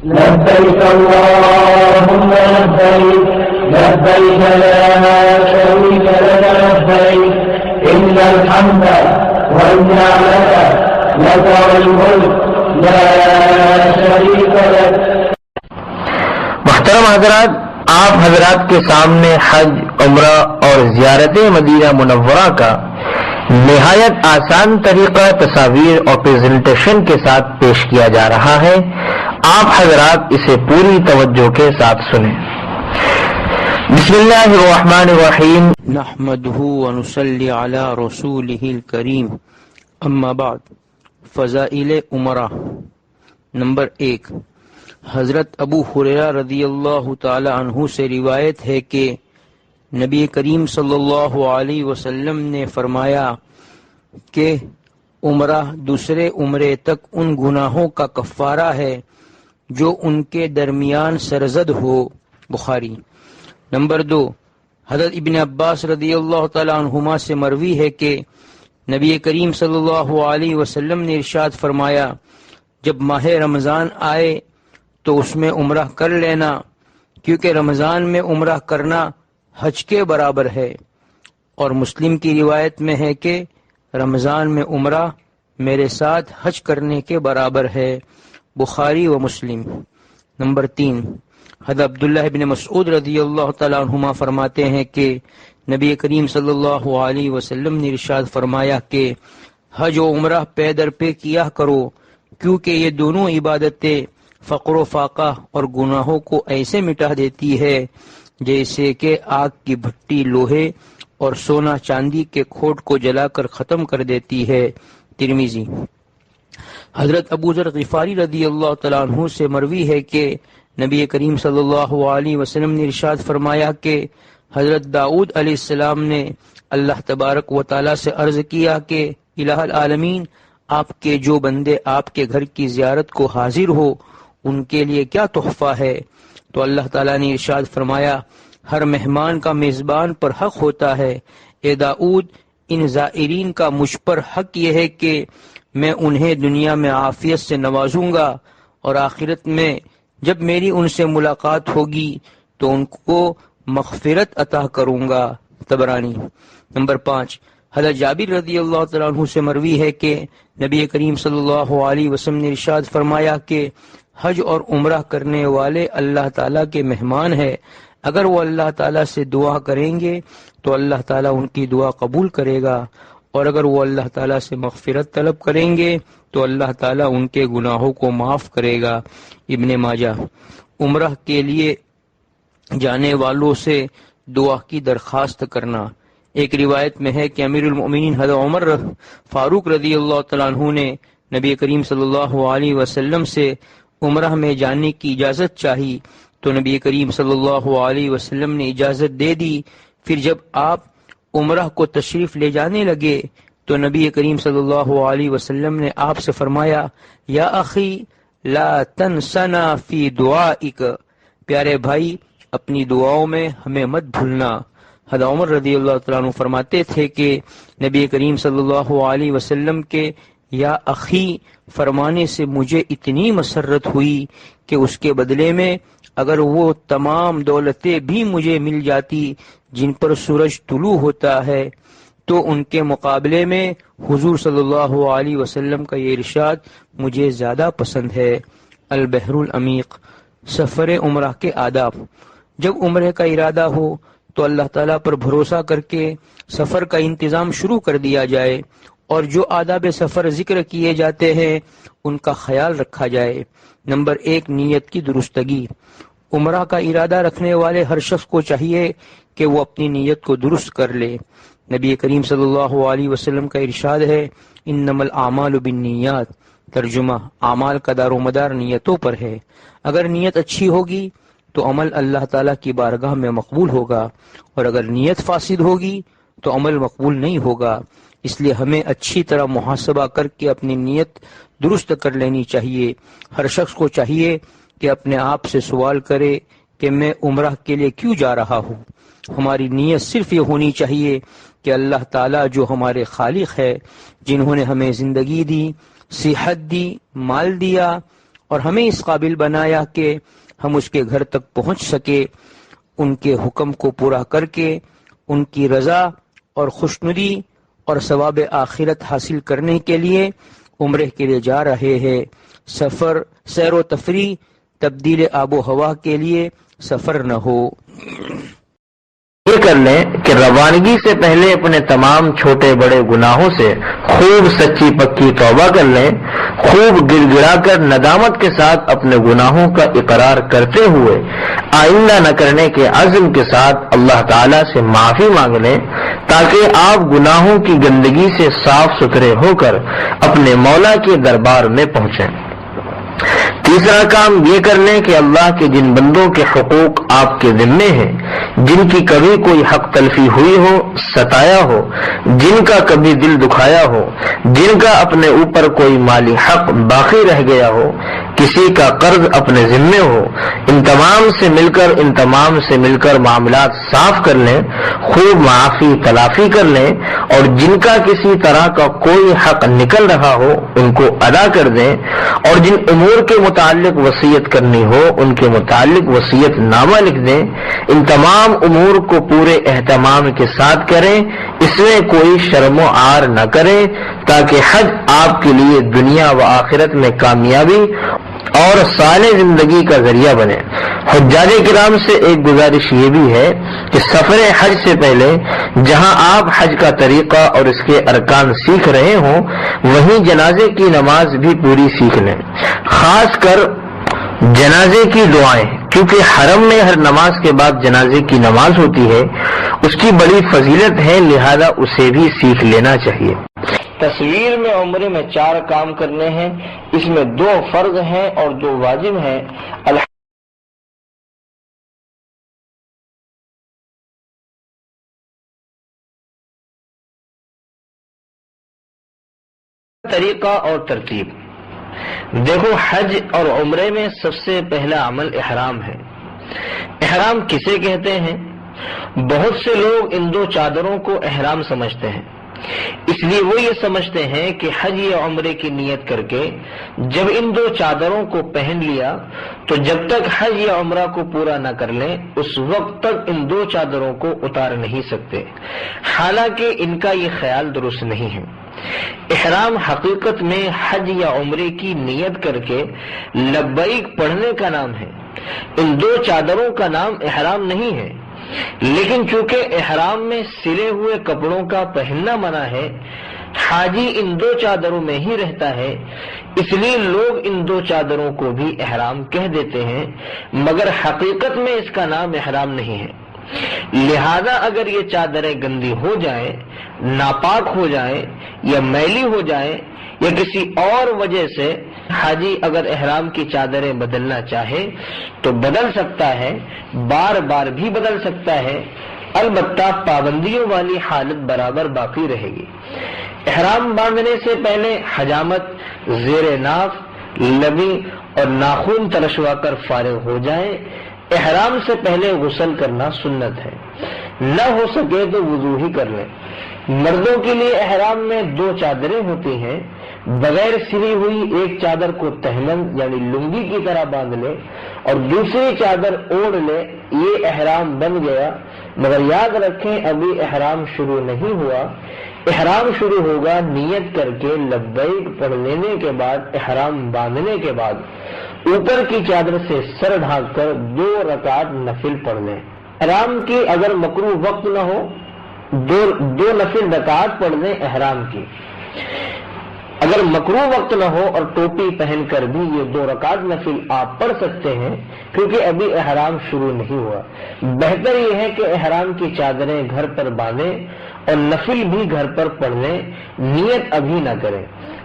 لبيك اللهم لبيك لبيك لا شريك لك لبيك إن الحمد والنعمة لك والملك لا شريك لك. محترم حضرات، آپ حضرات کے سامنے حج، عمرہ اور زیارت مدینہ منورہ کا نہایت آسان طریقہ تصاویر اور پریزنٹیشن کے ساتھ پیش کیا جا رہا ہے. آپ حضرات اسے پوری توجہ کے ساتھ سنیں. بسم اللہ الرحمن الرحیم. نحمده ونصلی علی رسوله الکریم. اما بعد. فضائل عمرہ. نمبر 1، حضرت ابو ہریرہ رضی اللہ تعالی عنہ سے روایت ہے کہ نبی کریم صلی اللہ علیہ وسلم نے فرمایا کہ عمرہ دوسرے عمرے تک ان گناہوں کا کفارہ ہے جو ان کے درمیان سرزد ہو. بخاری. نمبر 2، حضرت ابن عباس رضی اللہ تعالی عنہما سے مروی ہے کہ نبی کریم صلی اللہ علیہ وسلم نے ارشاد فرمایا، جب ماہ رمضان آئے تو اس میں عمرہ کر لینا، کیونکہ رمضان میں عمرہ کرنا حج کے برابر ہے. اور مسلم کی روایت میں ہے کہ رمضان میں عمرہ میرے ساتھ حج کرنے کے برابر ہے. بخاری و مسلم. نمبر 3، حضرت عبداللہ ابن مسعود رضی اللہ تعالیٰ عنہما فرماتے ہیں کہ نبی کریم صلی اللہ علیہ وسلم نے ارشاد فرمایا کہ حج و عمرہ پے در پے کیا کرو، کیونکہ یہ دونوں عبادتیں فقر و فاقہ اور گناہوں کو ایسے مٹا دیتی ہے جیسے کہ آگ کی بھٹی لوہے اور سونا چاندی کے کھوٹ کو جلا کر ختم کر دیتی ہے. ترمذی. حضرت ابو ذر غفاری رضی اللہ تعالیٰ عنہ سے مروی ہے کہ نبی کریم صلی اللہ علیہ وسلم نے ارشاد فرمایا کہ حضرت داؤد علیہ السلام نے اللہ تبارک و تعالیٰ سے عرض کیا کہ الہ العالمین، آپ کے جو بندے آپ کے گھر کی زیارت کو حاضر ہو ان کے لیے کیا تحفہ ہے؟ تو اللہ تعالیٰ نے ارشاد فرمایا، ہر مہمان کا میزبان پر حق ہوتا ہے. اے داؤد، ان زائرین کا مجھ پر حق یہ ہے کہ میں انہیں دنیا میں عافیت سے نوازوں گا اور آخرت میں جب میری ان سے ملاقات ہوگی تو ان کو مغفرت عطا کروں گا. طبرانی. نمبر 5، حضرت جابر رضی اللہ تعالیٰ عنہ سے مروی ہے کہ نبی کریم صلی اللہ علیہ وسلم نے ارشاد فرمایا کہ حج اور عمرہ کرنے والے اللہ تعالیٰ کے مہمان ہیں. اگر وہ اللہ تعالیٰ سے دعا کریں گے تو اللہ تعالیٰ ان کی دعا قبول کرے گا، اور اگر وہ اللہ تعالیٰ سے مغفرت طلب کریں گے تو اللہ تعالیٰ ان کے گناہوں کو معاف کرے گا. ابن ماجہ. عمرہ کے لیے جانے والوں سے دعا کی درخواست کرنا. ایک روایت میں ہے کہ امیر المؤمنین حضرت عمر فاروق رضی اللہ تعالیٰ عنہ نے نبی کریم صلی اللہ علیہ وسلم سے عمرہ میں جانے کی اجازت چاہی تو نبی کریم صلی اللہ علیہ وسلم نے اجازت دے دی. پھر جب آپ عمرہ کو تشریف لے جانے لگے تو نبی کریم صلی اللہ علیہ وسلم نے آپ سے فرمایا، یا اخی لا تنسنا فی دعائک، پیارے بھائی اپنی دعاؤں میں ہمیں مت بھولنا. حضرت عمر رضی اللہ تعالیٰ عنہ فرماتے تھے کہ نبی کریم صلی اللہ علیہ وسلم کے یا اخی فرمانے سے مجھے اتنی مسرت ہوئی کہ اس کے بدلے میں اگر وہ تمام دولتیں بھی مجھے مل جاتی جن پر سورج طلوع ہوتا ہے تو ان کے مقابلے میں حضور صلی اللہ علیہ وسلم کا یہ ارشاد مجھے زیادہ پسند ہے. البحر العمیق. سفر عمرہ کے آداب. جب عمرے کا ارادہ ہو تو اللہ تعالیٰ پر بھروسہ کر کے سفر کا انتظام شروع کر دیا جائے اور جو آداب سفر ذکر کیے جاتے ہیں ان کا خیال رکھا جائے. نمبر 1، نیت کی درستگی. عمرہ کا ارادہ رکھنے والے ہر شخص کو چاہیے کہ وہ اپنی نیت کو درست کر لے. نبی کریم صلی اللہ علیہ وسلم کا ارشاد ہے، انما الاعمال بالنیات. ترجمہ، اعمال کا دار و مدار نیتوں پر ہے. اگر نیت اچھی ہوگی تو عمل اللہ تعالیٰ کی بارگاہ میں مقبول ہوگا، اور اگر نیت فاسد ہوگی تو عمل مقبول نہیں ہوگا. اس لیے ہمیں اچھی طرح محاسبہ کر کے اپنی نیت درست کر لینی چاہیے. ہر شخص کو چاہیے کہ اپنے آپ سے سوال کرے کہ میں عمرہ کے لیے کیوں جا رہا ہوں. ہماری نیت صرف یہ ہونی چاہیے کہ اللہ تعالیٰ جو ہمارے خالق ہے، جنہوں نے ہمیں زندگی دی، صحت دی، مال دیا اور ہمیں اس قابل بنایا کہ ہم اس کے گھر تک پہنچ سکے، ان کے حکم کو پورا کر کے ان کی رضا اور خوشنودی اور ثواب آخرت حاصل کرنے کے لیے عمرے کے لیے جا رہے ہیں۔ سفر سیر و تفریح، تبدیل آب و ہوا کے لیے سفر نہ ہو۔ یہ کر لیں کہ روانگی سے پہلے اپنے تمام چھوٹے بڑے گناہوں سے خوب سچی پکی توبہ کر لیں، خوب گڑ گڑا کر ندامت کے ساتھ اپنے گناہوں کا اقرار کرتے ہوئے آئندہ نہ کرنے کے عزم کے ساتھ اللہ تعالیٰ سے معافی مانگ لیں، تاکہ آپ گناہوں کی گندگی سے صاف ستھرے ہو کر اپنے مولا کے دربار میں پہنچیں۔ تیسرا کام یہ کر لیں کہ اللہ کے جن بندوں کے حقوق آپ کے ذمے ہیں، جن کی کبھی کوئی حق تلفی ہوئی ہو، ستایا ہو، جن کا کبھی دل دکھایا ہو، جن کا اپنے اوپر کوئی مالی حق باقی رہ گیا ہو، کسی کا قرض اپنے ذمے ہو، ان تمام سے مل کر معاملات صاف کر لیں، خوب معافی تلافی کر لیں، اور جن کا کسی طرح کا کوئی حق نکل رہا ہو ان کو ادا کر دیں، اور جن امور کے متعلق وصیت کرنی ہو ان کے متعلق وصیت نامہ لکھ دیں۔ ان تمام امور کو پورے اہتمام کے ساتھ کریں، اس میں کوئی شرم و عار نہ کریں، تاکہ حج آپ کے لیے دنیا و آخرت میں کامیابی اور صالح زندگی کا ذریعہ بنے۔ حجاج کرام سے ایک گزارش یہ بھی ہے کہ سفر حج سے پہلے جہاں آپ حج کا طریقہ اور اس کے ارکان سیکھ رہے ہوں وہیں جنازے کی نماز بھی پوری سیکھ لیں، خاص کر جنازے کی دعائیں، کیونکہ حرم میں ہر نماز کے بعد جنازے کی نماز ہوتی ہے، اس کی بڑی فضیلت ہے، لہذا اسے بھی سیکھ لینا چاہیے۔ تصویر میں عمرے میں 4 کام کرنے ہیں، اس میں 2 فرض ہیں اور 2 واجب ہیں۔ طریقہ اور ترتیب دیکھو، حج اور عمرے میں سب سے پہلا عمل احرام ہے۔ احرام کسے کہتے ہیں؟ بہت سے لوگ ان 2 چادروں کو احرام سمجھتے ہیں، اس لیے وہ یہ سمجھتے ہیں کہ حج یا عمرے کی نیت کر کے جب ان 2 چادروں کو پہن لیا تو جب تک حج یا عمرہ کو پورا نہ کر لیں اس وقت تک ان 2 چادروں کو اتار نہیں سکتے، حالانکہ ان کا یہ خیال درست نہیں ہے۔ احرام حقیقت میں حج یا عمرے کی نیت کر کے لبیک پڑھنے کا نام ہے، ان 2 چادروں کا نام احرام نہیں ہے، لیکن چونکہ احرام میں سلے ہوئے کپڑوں کا پہننا منع ہے، حاجی ان 2 چادروں میں ہی رہتا ہے، اس لیے لوگ ان 2 چادروں کو بھی احرام کہہ دیتے ہیں، مگر حقیقت میں اس کا نام احرام نہیں ہے۔ لہذا اگر یہ چادریں گندی ہو جائیں، ناپاک ہو جائیں یا میلی ہو جائیں یا کسی اور وجہ سے حاجی اگر احرام کی چادریں بدلنا چاہے تو بدل سکتا ہے، بار بار بھی بدل سکتا ہے، البتہ پابندیوں والی حالت برابر باقی رہے گی۔ احرام باندھنے سے پہلے حجامت، زیر ناف، لبی اور ناخن ترشوا کر فارغ ہو جائیں۔ احرام سے پہلے غسل کرنا سنت ہے، نہ ہو سکے تو وضو ہی کر لیں۔ مردوں کے لیے احرام میں 2 چادریں ہوتی ہیں، بغیر سلی ہوئی ایک چادر کو تہمن یعنی لنگی کی طرح باندھ لے اور دوسری چادر اوڑھ لے، یہ احرام بن گیا، مگر یاد رکھیں ابھی احرام شروع نہیں ہوا، احرام شروع ہوگا نیت کر کے لبیک پڑھ لینے کے بعد، احرام باندھنے کے بعد اوپر کی چادر سے سر ڈھانک کر 2 رکعت نفل پڑھ لیں۔ احرام کی اگر مکروہ وقت نہ ہو 2 نفل رکعت پڑھ لیں احرام کی، اگر مکروہ وقت نہ ہو اور ٹوپی پہن کر بھی یہ 2 رکعت نفل آپ پڑھ سکتے ہیں، کیونکہ ابھی احرام شروع نہیں ہوا۔ بہتر یہ ہے کہ احرام کی چادریں گھر پر باندھیں اور نفل بھی گھر پر پڑھ لیں، نیت ابھی نہ کریں۔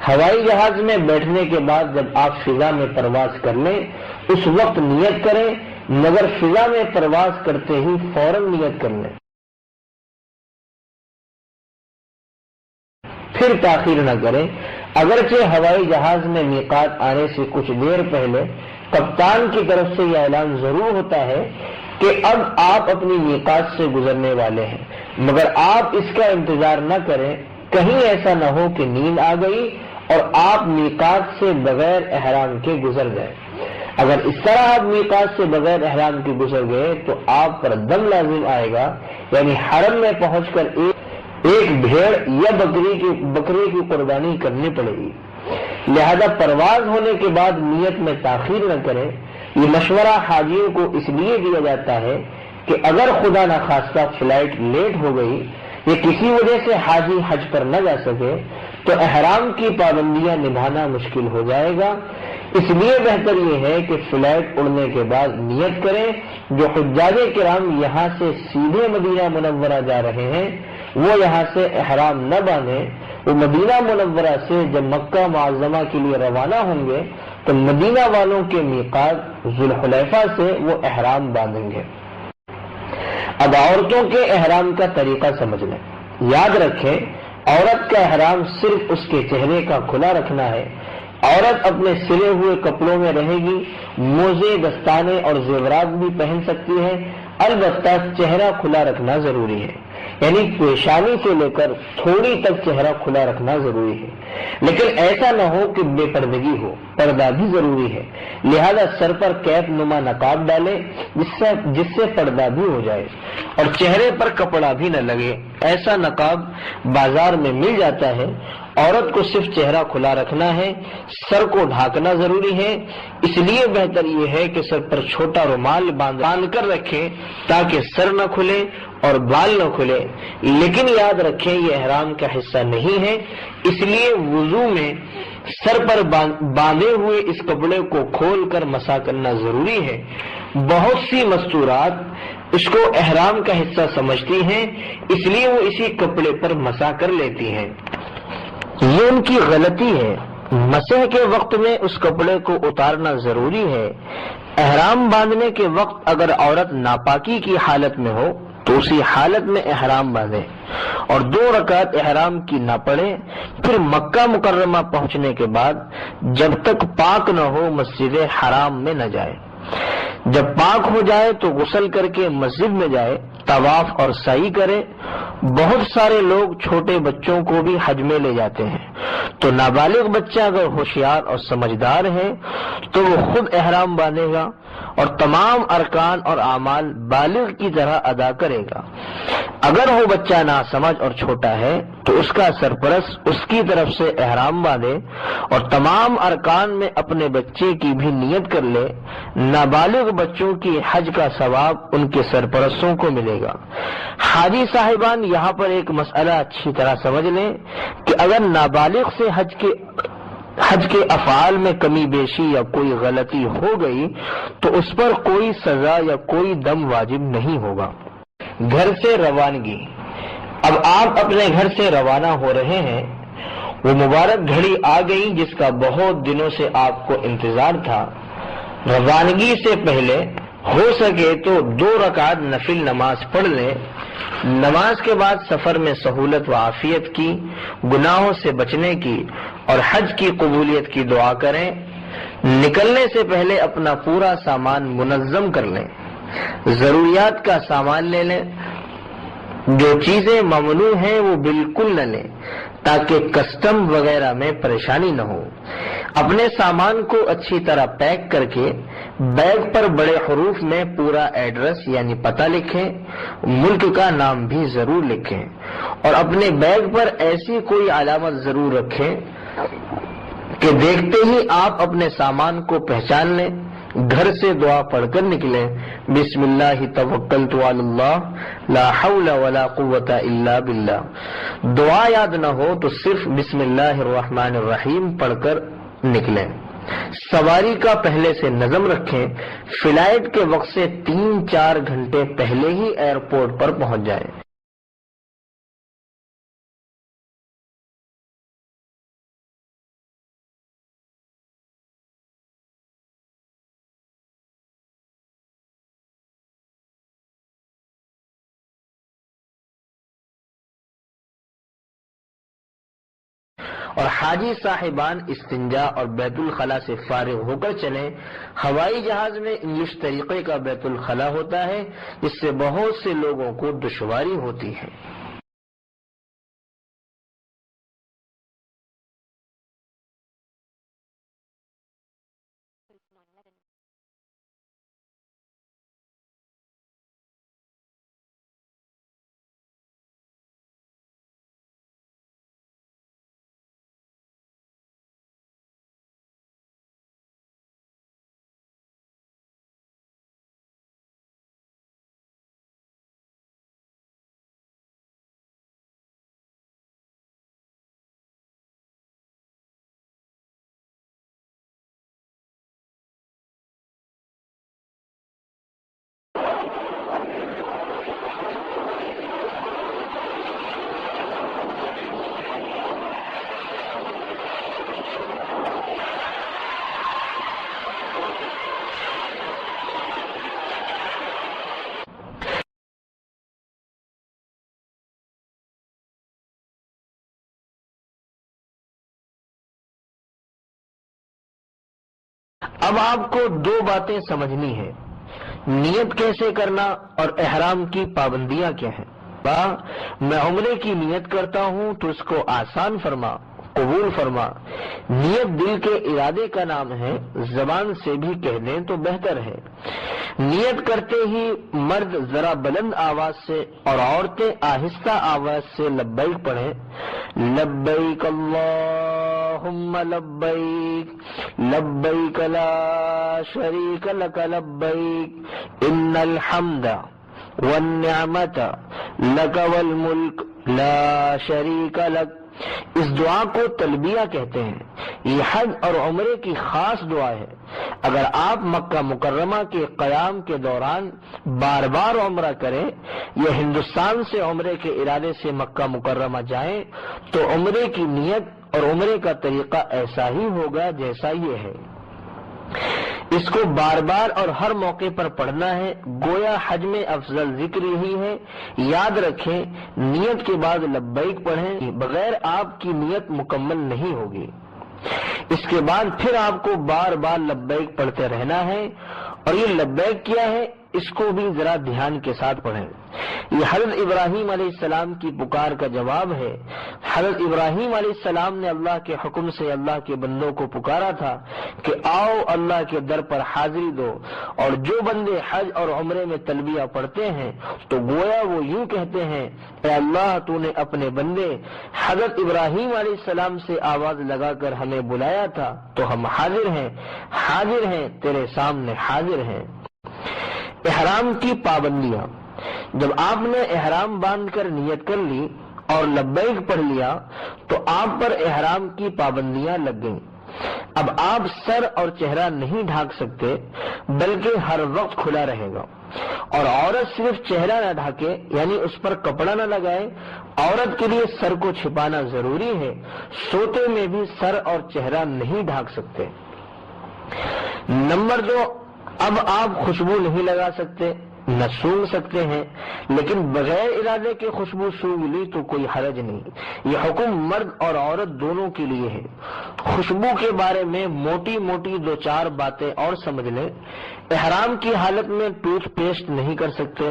ہوائی جہاز میں بیٹھنے کے بعد جب آپ فضا میں پرواز کر لیں اس وقت نیت کریں، مگر فضا میں پرواز کرتے ہی فوراً نیت کر لیں، پھر تاخیر نہ کریں۔ اگرچہ ہوائی جہاز میں میقات آنے سے کچھ دیر پہلے کپتان کی طرف سے یہ اعلان ضرور ہوتا ہے کہ اب آپ اپنی میقات سے گزرنے والے ہیں، مگر آپ اس کا انتظار نہ کریں، کہیں ایسا نہ ہو کہ نیند آ گئی اور آپ میقات سے بغیر احرام کے گزر گئے. اگر اس طرح آپ میقات سے بغیر احرام کے گزر گئے تو آپ پر دم لازم آئے گا، یعنی حرم میں پہنچ کر ایک بھیڑ یا بکری کی قربانی کرنی پڑے گی. لہذا پرواز ہونے کے بعد نیت میں تاخیر نہ کریں. یہ مشورہ حاجیوں کو اس لیے دیا جاتا ہے کہ اگر خدا نخواستہ فلائٹ لیٹ ہو گئی یا کسی وجہ سے حاجی حج پر نہ جا سکے تو احرام کی پابندیاں نبھانا مشکل ہو جائے گا. اس لیے بہتر یہ ہے کہ فلائٹ اڑنے کے بعد نیت کریں. جو حجاج کرام یہاں سے سیدھے مدینہ منورہ جا رہے ہیں وہ یہاں سے احرام نہ باندھیں. وہ مدینہ منورہ سے جب مکہ معظمہ کے لیے روانہ ہوں گے تو مدینہ والوں کے میقات ذوالحلیفہ سے وہ احرام باندھیں گے. اب عورتوں کے احرام کا طریقہ سمجھ لیں. یاد رکھیں عورت کا احرام صرف اس کے چہرے کا کھلا رکھنا ہے. عورت اپنے سلے ہوئے کپڑوں میں رہے گی. موزے، دستانے اور زیورات بھی پہن سکتی ہے، البتہ چہرہ کھلا رکھنا ضروری ہے، یعنی پیشانی سے لے کر تھوڑی تک چہرہ کھلا رکھنا ضروری ہے. لیکن ایسا نہ ہو کہ بے پردگی ہو، پردہ بھی ضروری ہے. لہذا سر پر کیپ نما نقاب ڈالے جس سے پردہ بھی ہو جائے اور چہرے پر کپڑا بھی نہ لگے. ایسا نقاب بازار میں مل جاتا ہے. عورت کو صرف چہرہ کھلا رکھنا ہے، سر کو ڈھانکنا ضروری ہے. اس لیے بہتر یہ ہے کہ سر پر چھوٹا رومال باندھ کر رکھیں تاکہ سر نہ کھلے اور بال نہ کھلے. لیکن یاد رکھیں یہ احرام کا حصہ نہیں ہے، اس لیے وضو میں سر پر باندھے ہوئے اس کپڑے کو کھول کر مسح کرنا ضروری ہے. بہت سی مستورات اس کو احرام کا حصہ سمجھتی ہیں، اس لیے وہ اسی کپڑے پر مسح کر لیتی ہیں. یہ ان کی غلطی ہے. مسح کے وقت میں اس کپڑے کو اتارنا ضروری ہے. احرام باندھنے کے وقت اگر عورت ناپاکی کی حالت میں ہو تو اسی حالت میں احرام باندھے اور 2 رکعت احرام کی نہ پڑھے. پھر مکہ مکرمہ پہنچنے کے بعد جب تک پاک نہ ہو مسجد حرام میں نہ جائے. جب پاک ہو جائے تو غسل کر کے مسجد میں جائے، طواف اور سعی کرے. بہت سارے لوگ چھوٹے بچوں کو بھی حج میں لے جاتے ہیں، تو نابالغ بچہ اگر ہوشیار اور سمجھدار ہے تو وہ خود احرام باندھے گا اور تمام ارکان اور اعمال بالغ کی طرح ادا کرے گا. اگر وہ بچہ ناسمجھ اور چھوٹا ہے تو اس کا سرپرست اس کی طرف سے احرام باندھے اور تمام ارکان میں اپنے بچے کی بھی نیت کر لے. نابالغ بچوں کی حج کا ثواب ان کے سرپرستوں کو ملے گا. حاجی صاحبان یہاں پر ایک مسئلہ اچھی طرح سمجھ لیں کہ اگر نابالغ سے حج کے افعال میں کمی بیشی یا کوئی غلطی ہو گئی تو اس پر کوئی سزا یا کوئی دم واجب نہیں ہوگا. گھر سے روانگی. اب آپ اپنے گھر سے روانہ ہو رہے ہیں. وہ مبارک گھڑی آ گئی جس کا بہت دنوں سے آپ کو انتظار تھا. روانگی سے پہلے ہو سکے تو 2 رکعت نفل نماز پڑھ لیں. نماز کے بعد سفر میں سہولت و عافیت کی، گناہوں سے بچنے کی اور حج کی قبولیت کی دعا کریں. نکلنے سے پہلے اپنا پورا سامان منظم کر لیں. ضروریات کا سامان لے لیں. جو چیزیں ممنوع ہیں وہ بالکل نہ لیں تاکہ کسٹم وغیرہ میں پریشانی نہ ہو. اپنے سامان کو اچھی طرح پیک کر کے بیگ پر بڑے حروف میں پورا ایڈریس یعنی پتہ لکھیں. ملک کا نام بھی ضرور لکھیں اور اپنے بیگ پر ایسی کوئی علامت ضرور رکھیں کہ دیکھتے ہی آپ اپنے سامان کو پہچان لیں. گھر سے دعا پڑھ کر نکلیں. بسم اللہ توکلت علی اللہ لا حول ولا قوت الا باللہ. دعا یاد نہ ہو تو صرف بسم اللہ الرحمن الرحیم پڑھ کر نکلیں. سواری کا پہلے سے نظم رکھیں. فلائٹ کے وقت سے 3-4 گھنٹے پہلے ہی ایئرپورٹ پر پہنچ جائیں. اور حاجی صاحبان استنجا اور بیت الخلا سے فارغ ہو کر چلیں. ہوائی جہاز میں انگلش طریقے کا بیت الخلا ہوتا ہے جس سے بہت سے لوگوں کو دشواری ہوتی ہے. اب آپ کو دو باتیں سمجھنی ہے، نیت کیسے کرنا اور احرام کی پابندیاں کیا ہیں۔ میں عمرے کی نیت کرتا ہوں تو اس کو آسان فرما، قبول فرما۔ نیت دل کے ارادے کا نام ہے، زبان سے بھی کہہ دیں تو بہتر ہے۔ نیت کرتے ہی مرد ذرا بلند آواز سے اور عورتیں آہستہ آواز سے لبیک پڑھیں، لبیک اللہم لبیک لبیک لا شریک لک لبیک ان الحمد والنعمت لک والملک لا شریک لک۔ اس دعا کو تلبیہ کہتے ہیں۔ یہ حج اور عمرے کی خاص دعا ہے۔ اگر آپ مکہ مکرمہ کے قیام کے دوران بار بار عمرہ کریں یا ہندوستان سے عمرے کے ارادے سے مکہ مکرمہ جائیں تو عمرے کی نیت اور عمرے کا طریقہ ایسا ہی ہوگا جیسا یہ ہے۔ اس کو بار بار اور ہر موقع پر پڑھنا ہے، گویا حج میں افضل ذکر ہی ہے۔ یاد رکھیں، نیت کے بعد لبیک پڑھیں، بغیر آپ کی نیت مکمل نہیں ہوگی۔ اس کے بعد پھر آپ کو بار بار لبیک پڑھتے رہنا ہے، اور یہ لبیک کیا ہے اس کو بھی ذرا دھیان کے ساتھ پڑھیں۔ یہ حضرت ابراہیم علیہ السلام کی پکار کا جواب ہے۔ حضرت ابراہیم علیہ السلام نے اللہ کے حکم سے اللہ کے بندوں کو پکارا تھا کہ آؤ اللہ کے در پر حاضری دو، اور جو بندے حج اور عمرے میں تلبیہ پڑھتے ہیں تو گویا وہ یوں کہتے ہیں، اے اللہ تو نے اپنے بندے حضرت ابراہیم علیہ السلام سے آواز لگا کر ہمیں بلایا تھا تو ہم حاضر ہیں تیرے سامنے حاضر ہیں۔ احرام کی پابندیاں۔ جب آپ نے احرام باندھ کر نیت کر لی اور لبیک پڑھ لیا تو آپ پر احرام کی پابندیاں لگ گئیں۔ اب آپ سر اور چہرہ نہیں ڈھانک سکتے بلکہ ہر وقت کھلا رہے گا، اور عورت صرف چہرہ نہ ڈھانکے یعنی اس پر کپڑا نہ لگائے۔ عورت کے لیے سر کو چھپانا ضروری ہے، سوتے میں بھی سر اور چہرہ نہیں ڈھانک سکتے۔ نمبر 2، اب آپ خوشبو نہیں لگا سکتے، نہ سونگھ سکتے ہیں، لیکن بغیر ارادے کے خوشبو سونگھ لی تو کوئی حرج نہیں۔ یہ حکم مرد اور عورت دونوں کے لیے ہے۔ خوشبو کے بارے میں موٹی موٹی 2-4 باتیں اور سمجھ لیں۔ احرام کی حالت میں ٹوتھ پیسٹ نہیں کر سکتے،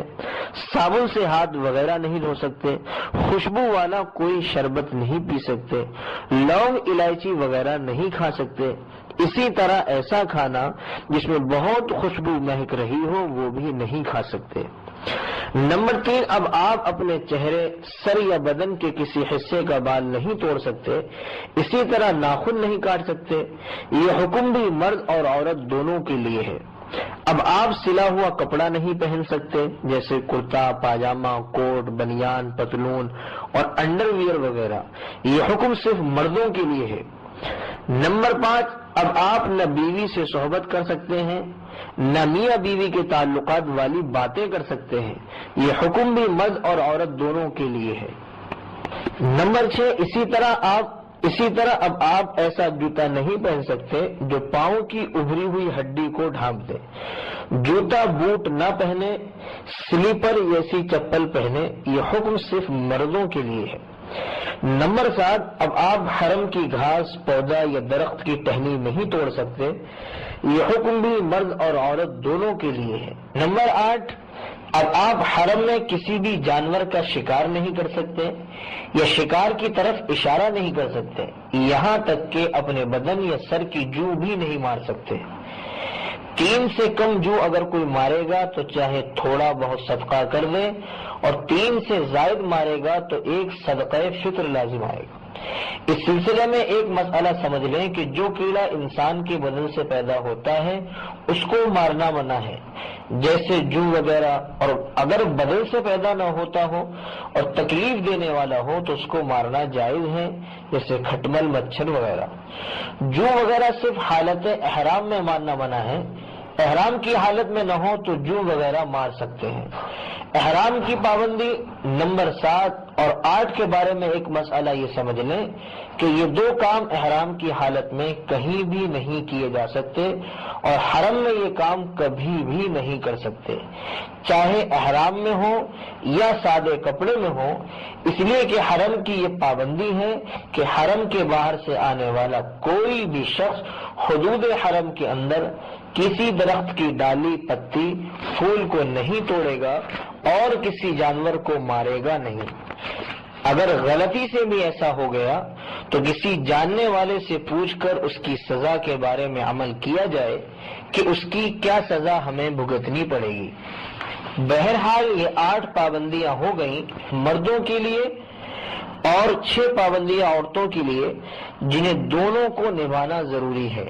صابن سے ہاتھ وغیرہ نہیں دھو سکتے، خوشبو والا کوئی شربت نہیں پی سکتے، لونگ الائچی وغیرہ نہیں کھا سکتے۔ اسی طرح ایسا کھانا جس میں بہت خوشبو مہک رہی ہو وہ بھی نہیں کھا سکتے۔ نمبر 3، اب آپ اپنے چہرے، سر یا بدن کے کسی حصے کا بال نہیں توڑ سکتے، اسی طرح ناخن نہیں کاٹ سکتے۔ یہ حکم بھی مرد اور عورت دونوں کے لیے ہے۔ اب آپ سلا ہوا کپڑا نہیں پہن سکتے جیسے کرتا پاجامہ، کوٹ، بنیان، پتلون اور انڈر ویئر وغیرہ۔ یہ حکم صرف مردوں کے لیے ہے۔ نمبر 5، اب آپ نہ بیوی سے صحبت کر سکتے ہیں نہ میاں بیوی کے تعلقات والی باتیں کر سکتے ہیں۔ یہ حکم بھی مرد اور عورت دونوں کے لیے ہے۔ نمبر 6، اسی طرح اب آپ ایسا جوتا نہیں پہن سکتے جو پاؤں کی ابھری ہوئی ہڈی کو ڈھانپ دے۔ جوتا بوٹ نہ پہنے، سلیپر ایسی چپل پہنے۔ یہ حکم صرف مردوں کے لیے ہے۔ نمبر 7، اب آپ حرم کی گھاس، پودا یا درخت کی ٹہنی نہیں توڑ سکتے۔ یہ حکم بھی مرد اور عورت دونوں کے لیے ہے۔ نمبر 8، اب آپ حرم میں کسی بھی جانور کا شکار نہیں کر سکتے یا شکار کی طرف اشارہ نہیں کر سکتے، یہاں تک کہ اپنے بدن یا سر کی جو بھی نہیں مار سکتے۔ 3 سے کم جو اگر کوئی مارے گا تو چاہے تھوڑا بہت صدقہ کر دے، اور 3 سے زائد مارے گا تو 1 صدقہ فطر لازم آئے گا۔ اس سلسلے میں ایک مسئلہ سمجھ لیں کہ جو کیڑا انسان کے بدن سے پیدا ہوتا ہے اس کو مارنا منع ہے، جیسے جو وغیرہ، اور اگر بدن سے پیدا نہ ہوتا ہو اور تکلیف دینے والا ہو تو اس کو مارنا جائز ہے، جیسے کھٹمل، مچھر وغیرہ۔ جو وغیرہ صرف حالت احرام میں مارنا منع ہے، احرام کی حالت میں نہ ہو تو جو وغیرہ مار سکتے ہیں۔ احرام کی پابندی۔ نمبر 7، اور 8 کے بارے میں ایک مسئلہ یہ سمجھ لیں کہ یہ 2 کام احرام کی حالت میں کہیں بھی نہیں کیے جا سکتے اور حرم میں یہ کام کبھی بھی نہیں کر سکتے، چاہے احرام میں ہو یا سادے کپڑے میں ہو، اس لیے کہ حرم کی یہ پابندی ہے کہ حرم کے باہر سے آنے والا کوئی بھی شخص حدود حرم کے اندر کسی درخت کی ڈالی، پتی، پھول کو نہیں توڑے گا اور کسی جانور کو مارے گا نہیں۔ اگر غلطی سے بھی ایسا ہو گیا تو کسی جاننے والے سے پوچھ کر اس کی سزا کے بارے میں عمل کیا جائے کہ اس کی کیا سزا ہمیں بھگتنی پڑے گی۔ بہرحال یہ 8 پابندیاں ہو گئیں مردوں کے لیے اور 6 پابندیاں عورتوں کے لیے، جنہیں دونوں کو نبھانا ضروری ہے۔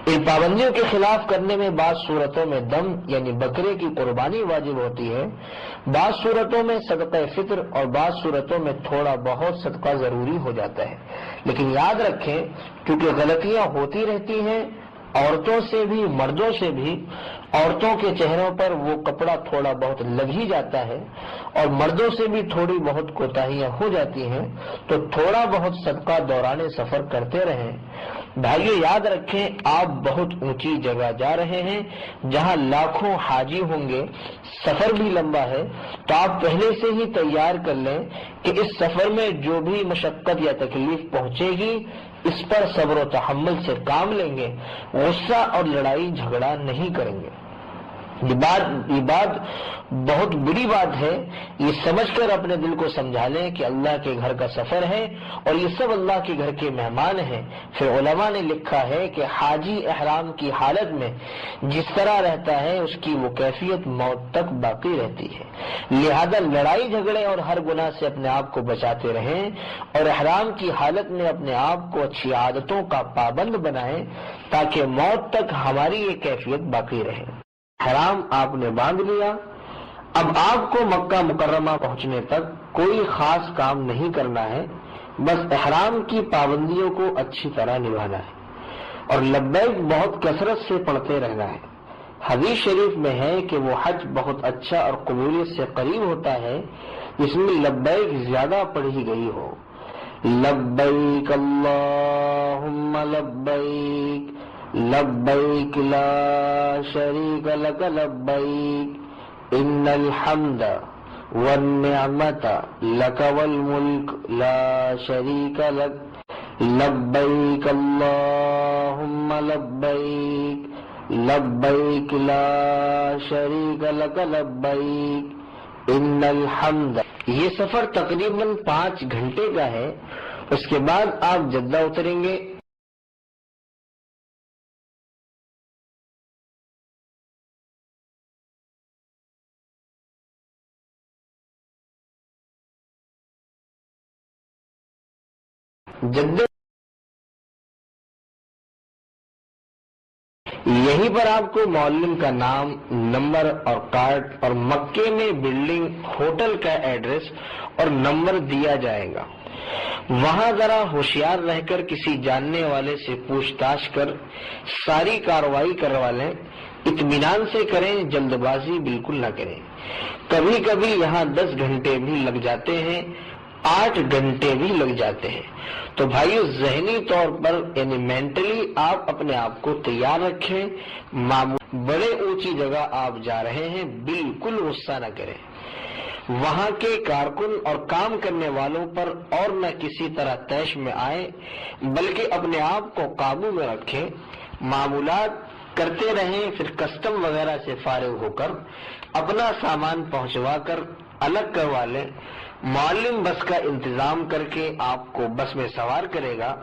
ان پابندیوں کے خلاف کرنے میں بعض صورتوں میں دم یعنی بکرے کی قربانی واجب ہوتی ہے، بعض صورتوں میں صدقہ فطر اور بعض صورتوں میں تھوڑا بہت صدقہ ضروری ہو جاتا ہے۔ لیکن یاد رکھیں کیونکہ غلطیاں ہوتی رہتی ہیں عورتوں سے بھی مردوں سے بھی، عورتوں کے چہروں پر وہ کپڑا تھوڑا بہت لگ ہی جاتا ہے اور مردوں سے بھی تھوڑی بہت کوتاہیاں ہو جاتی ہیں، تو تھوڑا بہت صدقہ دوران سفر کرتے رہیں۔ بھائیو یاد رکھیں آپ بہت اونچی جگہ جا رہے ہیں جہاں لاکھوں حاجی ہوں گے، سفر بھی لمبا ہے، تو آپ پہلے سے ہی تیار کر لیں کہ اس سفر میں جو بھی مشقت یا تکلیف پہنچے گی اس پر صبر و تحمل سے کام لیں گے، غصہ اور لڑائی جھگڑا نہیں کریں گے۔ یہ بات بہت بری بات ہے، یہ سمجھ کر اپنے دل کو سمجھا لیں کہ اللہ کے گھر کا سفر ہے اور یہ سب اللہ کے گھر کے مہمان ہیں۔ پھر علماء نے لکھا ہے کہ حاجی احرام کی حالت میں جس طرح رہتا ہے اس کی وہ کیفیت موت تک باقی رہتی ہے، لہذا لڑائی جھگڑے اور ہر گناہ سے اپنے آپ کو بچاتے رہیں اور احرام کی حالت میں اپنے آپ کو اچھی عادتوں کا پابند بنائیں تاکہ موت تک ہماری یہ کیفیت باقی رہے۔ احرام آپ نے باندھ لیا، اب آپ کو مکہ مکرمہ پہنچنے تک کوئی خاص کام نہیں کرنا ہے، بس احرام کی پابندیوں کو اچھی طرح نبھانا ہے اور لبیک بہت کثرت سے پڑھتے رہنا ہے۔ حدیث شریف میں ہے کہ وہ حج بہت اچھا اور قبولیت سے قریب ہوتا ہے جس میں لبیک زیادہ پڑھی گئی ہو۔ لبیک اللہم لبیک لبیک لا شریک لک لبیک ان الحمد والنعمت لک والملک لا شریک لک لبیک اللہم لبیک لبیک لا شریک لک لبیک ان الحمد۔ یہ سفر تقریباً 5 گھنٹے کا ہے، اس کے بعد آپ جدہ اتریں گے۔ جدہ یہیں پر آپ کو معلم کا نام، نمبر اور کارڈ اور مکے میں بلڈنگ ہوٹل کا ایڈریس اور نمبر دیا جائے گا۔ وہاں ذرا ہوشیار رہ کر کسی جاننے والے سے پوچھ تاچھ کر ساری کارروائی کروا لیں، اطمینان سے کریں، جلد بازی بالکل نہ کریں۔ کبھی کبھی یہاں 10 گھنٹے بھی لگ جاتے ہیں، 8 گھنٹے بھی لگ جاتے ہیں، تو بھائیو ذہنی طور پر یعنی مینٹلی آپ اپنے آپ کو تیار رکھیں۔ بڑے اونچی جگہ آپ جا رہے ہیں، بالکل غصہ نہ کریں۔ وہاں کے کارکن اور کام کرنے والوں پر اور نہ کسی طرح طیش میں آئیں، بلکہ اپنے آپ کو قابو میں رکھیں، معمولات کرتے رہیں، پھر کسٹم وغیرہ سے فارغ ہو کر اپنا سامان پہنچوا کر الگ کروا لیں۔ معلم بس کا انتظام کر کے آپ کو بس میں سوار کرے گا۔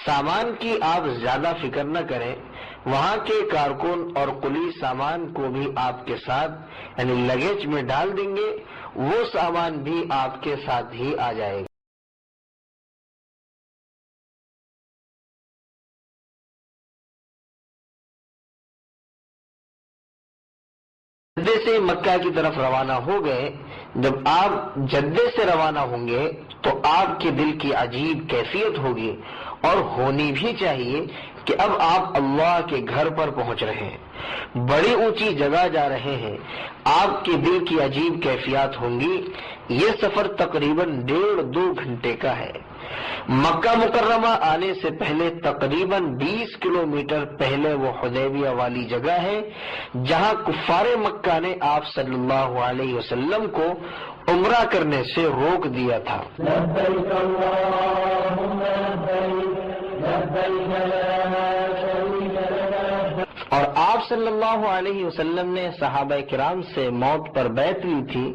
سامان کی آپ زیادہ فکر نہ کریں، وہاں کے کارکن اور قلی سامان کو بھی آپ کے ساتھ یعنی لگیج میں ڈال دیں گے، وہ سامان بھی آپ کے ساتھ ہی آ جائے گا۔ جدے سے مکہ کی طرف روانہ ہو گئے۔ جب آپ جدے سے روانہ ہوں گے تو آپ کے دل کی عجیب کیفیت ہوگی اور ہونی بھی چاہیے کہ اب آپ اللہ کے گھر پر پہنچ رہے ہیں، بڑی اونچی جگہ جا رہے ہیں، آپ کے دل کی عجیب کیفیات ہوں گی۔ یہ سفر تقریباً 1.5-2 گھنٹے کا ہے۔ مکہ مکرمہ آنے سے پہلے تقریباً 20 کلومیٹر پہلے وہ حدیبیہ والی جگہ ہے جہاں کفار مکہ نے آپ صلی اللہ علیہ وسلم کو عمرہ کرنے سے روک دیا تھا۔ لبیک اللہم لبیک لبیک لا شریک لک لبیک۔ اور آپ صلی اللہ علیہ وسلم نے صحابہ کرام سے موت پر بیعت لی تھی،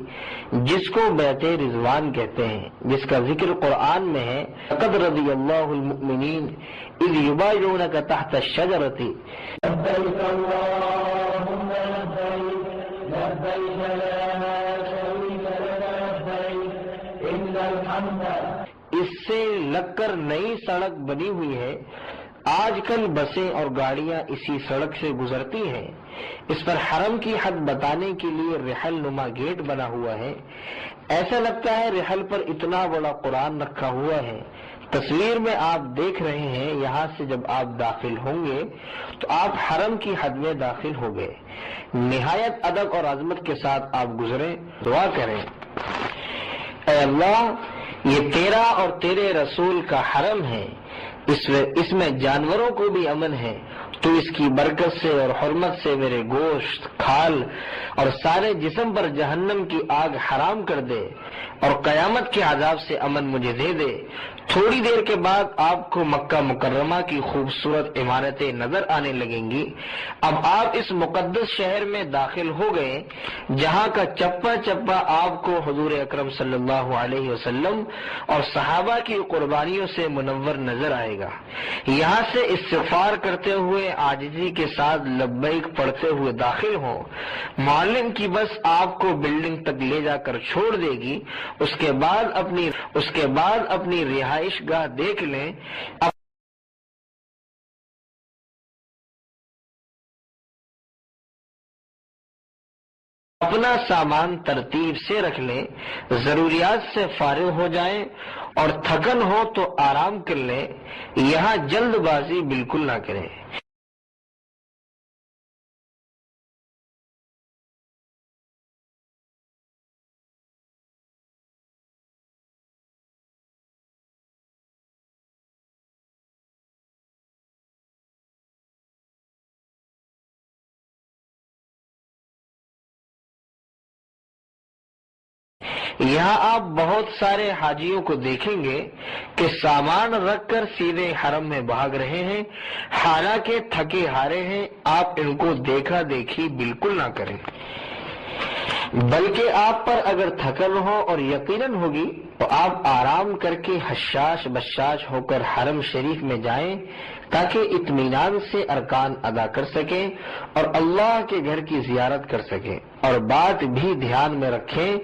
جس کو بیعت رضوان کہتے ہیں، جس کا ذکر قرآن میں ہے، لقد رضی اللہ المؤمنین اذ یبایعونک تحت الشجرۃ۔ لبیک اللہم لبیک لبیک لا شریک لک لبیک ان الحمد۔ اس سے لگ کر نئی سڑک بنی ہوئی ہے، آج کل بسیں اور گاڑیاں اسی سڑک سے گزرتی ہیں۔ اس پر حرم کی حد بتانے کے لیے رحل نما گیٹ بنا ہوا ہے۔ ایسا لگتا ہے رحل پر اتنا بڑا قرآن رکھا ہوا ہے۔ تصویر میں آپ دیکھ رہے ہیں، یہاں سے جب آپ داخل ہوں گے تو آپ حرم کی حد میں داخل ہو گئے۔ نہایت ادب اور عظمت کے ساتھ آپ گزریں، دعا کریں، اے اللہ یہ تیرا اور تیرے رسول کا حرم ہے، اس میں جانوروں کو بھی امن ہے، تو اس کی برکت سے اور حرمت سے میرے گوشت، کھال اور سارے جسم پر جہنم کی آگ حرام کر دے اور قیامت کے عذاب سے امن مجھے دے دے۔ تھوڑی دیر کے بعد آپ کو مکہ مکرمہ کی خوبصورت عمارتیں نظر آنے لگیں گی۔ اب آپ اس مقدس شہر میں داخل ہو گئے جہاں کا چپا چپا آپ کو حضور اکرم صلی اللہ علیہ وسلم اور صحابہ کی قربانیوں سے منور نظر آئے گا۔ یہاں سے استغفار کرتے ہوئے عاجزی کے ساتھ لبیک پڑھتے ہوئے داخل ہوں۔ معلم کی بس آپ کو بلڈنگ تک لے جا کر چھوڑ دے گی۔ اس کے بعد اپنی رہائش گاہ دیکھ لیں۔ اپنا سامان ترتیب سے رکھ لیں، ضروریات سے فارغ ہو جائیں اور تھکن ہو تو آرام کر لیں۔ یہاں جلد بازی بالکل نہ کریں۔ یہاں آپ بہت سارے حاجیوں کو دیکھیں گے کہ سامان رکھ کر سیدھے حرم میں بھاگ رہے ہیں، حالانکہ تھکے ہارے ہیں۔ آپ ان کو دیکھا دیکھی بالکل نہ کریں، بلکہ آپ پر اگر تھکن ہو اور یقیناً ہوگی تو آپ آرام کر کے حشاش بشاش ہو کر حرم شریف میں جائیں تاکہ اطمینان سے ارکان ادا کر سکیں اور اللہ کے گھر کی زیارت کر سکیں۔ اور بات بھی دھیان میں رکھیں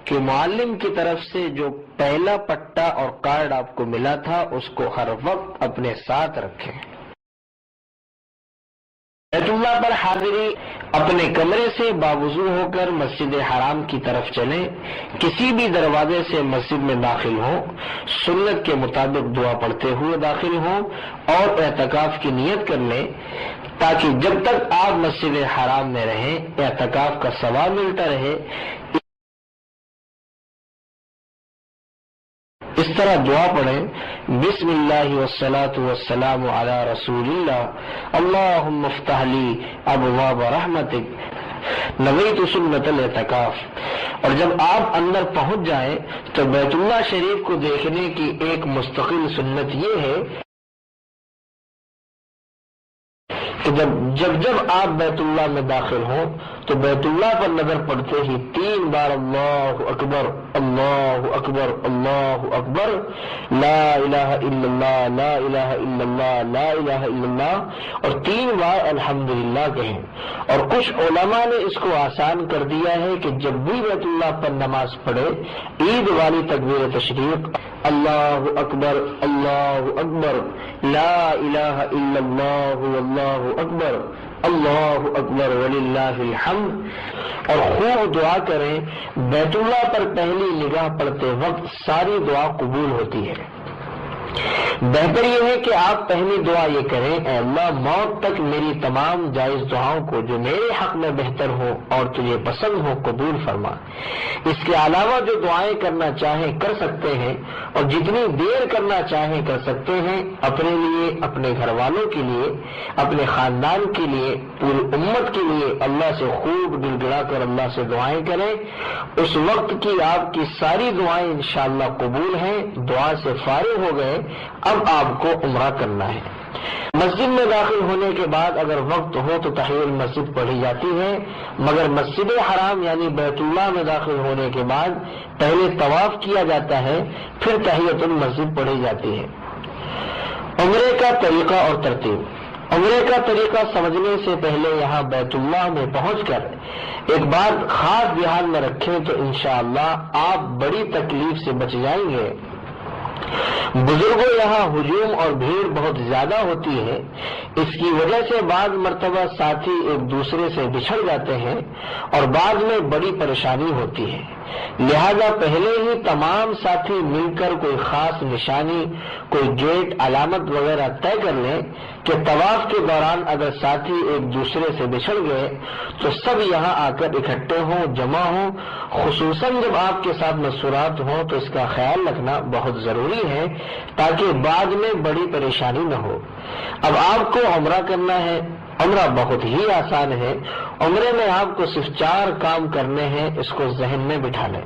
کہ معلم کی طرف سے جو پہلا پٹا اور کارڈ آپ کو ملا تھا اس کو ہر وقت اپنے ساتھ رکھیں۔ بیت اللہ پر حاضری اپنے کمرے سے باوضو ہو کر مسجد حرام کی طرف چلیں، کسی بھی دروازے سے مسجد میں داخل ہوں، سنت کے مطابق دعا پڑھتے ہوئے داخل ہوں اور اعتکاف کی نیت کر لیں تاکہ جب تک آپ مسجد حرام میں رہیں اعتکاف کا ثواب ملتا رہے۔ اس طرح دعا پڑھیں، بسم اللہ والصلاة والسلام علی رسول اللہ، اللہم افتح لی ابواب رحمتک، نویت سنت الاعتکاف۔ اور جب آپ اندر پہنچ جائیں تو بیت اللہ شریف کو دیکھنے کی ایک مستقل سنت یہ ہے کہ جب آپ بیت اللہ میں داخل ہوں تو بیت اللہ پر نظر پڑتے ہی 3 بار اللہ اکبر اللہ اکبر اللہ اکبر، لا الہ الا اللہ لا الہ الا اللہ لا الہ الا اللہ، اور 3 بار الحمدللہ کہیں۔ اور کچھ علماء نے اس کو آسان کر دیا ہے کہ جب بھی بیت اللہ پر نماز پڑھے عید والی تکبیر تشریق اللہ اکبر لا الہ الا اللہ واللہ اکبر اللہ اکبر وللہ الحمد، اور خوب دعا کریں۔ بیت اللہ پر پہلی نگاہ پڑتے وقت ساری دعا قبول ہوتی ہے۔ بہتر یہ ہے کہ آپ پہلی دعا یہ کریں، اے اللہ موت تک میری تمام جائز دعاؤں کو جو میرے حق میں بہتر ہو اور تجھے پسند ہو قبول فرما۔ اس کے علاوہ جو دعائیں کرنا چاہیں کر سکتے ہیں اور جتنی دیر کرنا چاہیں کر سکتے ہیں، اپنے لیے، اپنے گھر والوں کے لیے، اپنے خاندان کے لیے، پوری امت کے لیے اللہ سے خوب گڑ گڑا کر اللہ سے دعائیں کریں۔ اس وقت کی آپ کی ساری دعائیں انشاءاللہ قبول ہیں۔ دعا سے فارغ ہو گئے، اب آپ کو عمرہ کرنا ہے۔ مسجد میں داخل ہونے کے بعد اگر وقت ہو تو تحیۃ المسجد پڑھی جاتی ہے، مگر مسجد حرام یعنی بیت اللہ میں داخل ہونے کے بعد پہلے طواف کیا جاتا ہے، پھر تحیۃ المسجد پڑھی جاتی ہے۔ عمرے کا طریقہ اور ترتیب۔ عمرے کا طریقہ سمجھنے سے پہلے یہاں بیت اللہ میں پہنچ کر ایک بات خاص دھیان میں رکھیں تو انشاءاللہ آپ بڑی تکلیف سے بچ جائیں گے۔ بزرگوں یہاں ہجوم اور بھیڑ بہت زیادہ ہوتی ہے، اس کی وجہ سے بعض مرتبہ ساتھی ایک دوسرے سے بچھڑ جاتے ہیں اور بعد میں بڑی پریشانی ہوتی ہے۔ لہذا پہلے ہی تمام ساتھی مل کر کوئی خاص نشانی، کوئی گیٹ، علامت وغیرہ طے کر لیں کہ طواف کے دوران اگر ساتھی ایک دوسرے سے بچھڑ گئے تو سب یہاں آ کر اکٹھے ہوں، جمع ہوں۔ خصوصاً جب آپ کے ساتھ مستورات ہوں تو اس کا خیال رکھنا بہت ضروری ہے تاکہ بعد میں بڑی پریشانی نہ ہو۔ اب آپ کو عمرہ کرنا ہے۔ عمرہ بہت ہی آسان ہے۔ عمرے میں آپ کو صرف 4 کام کرنے ہیں، اس کو ذہن میں بٹھا لیں۔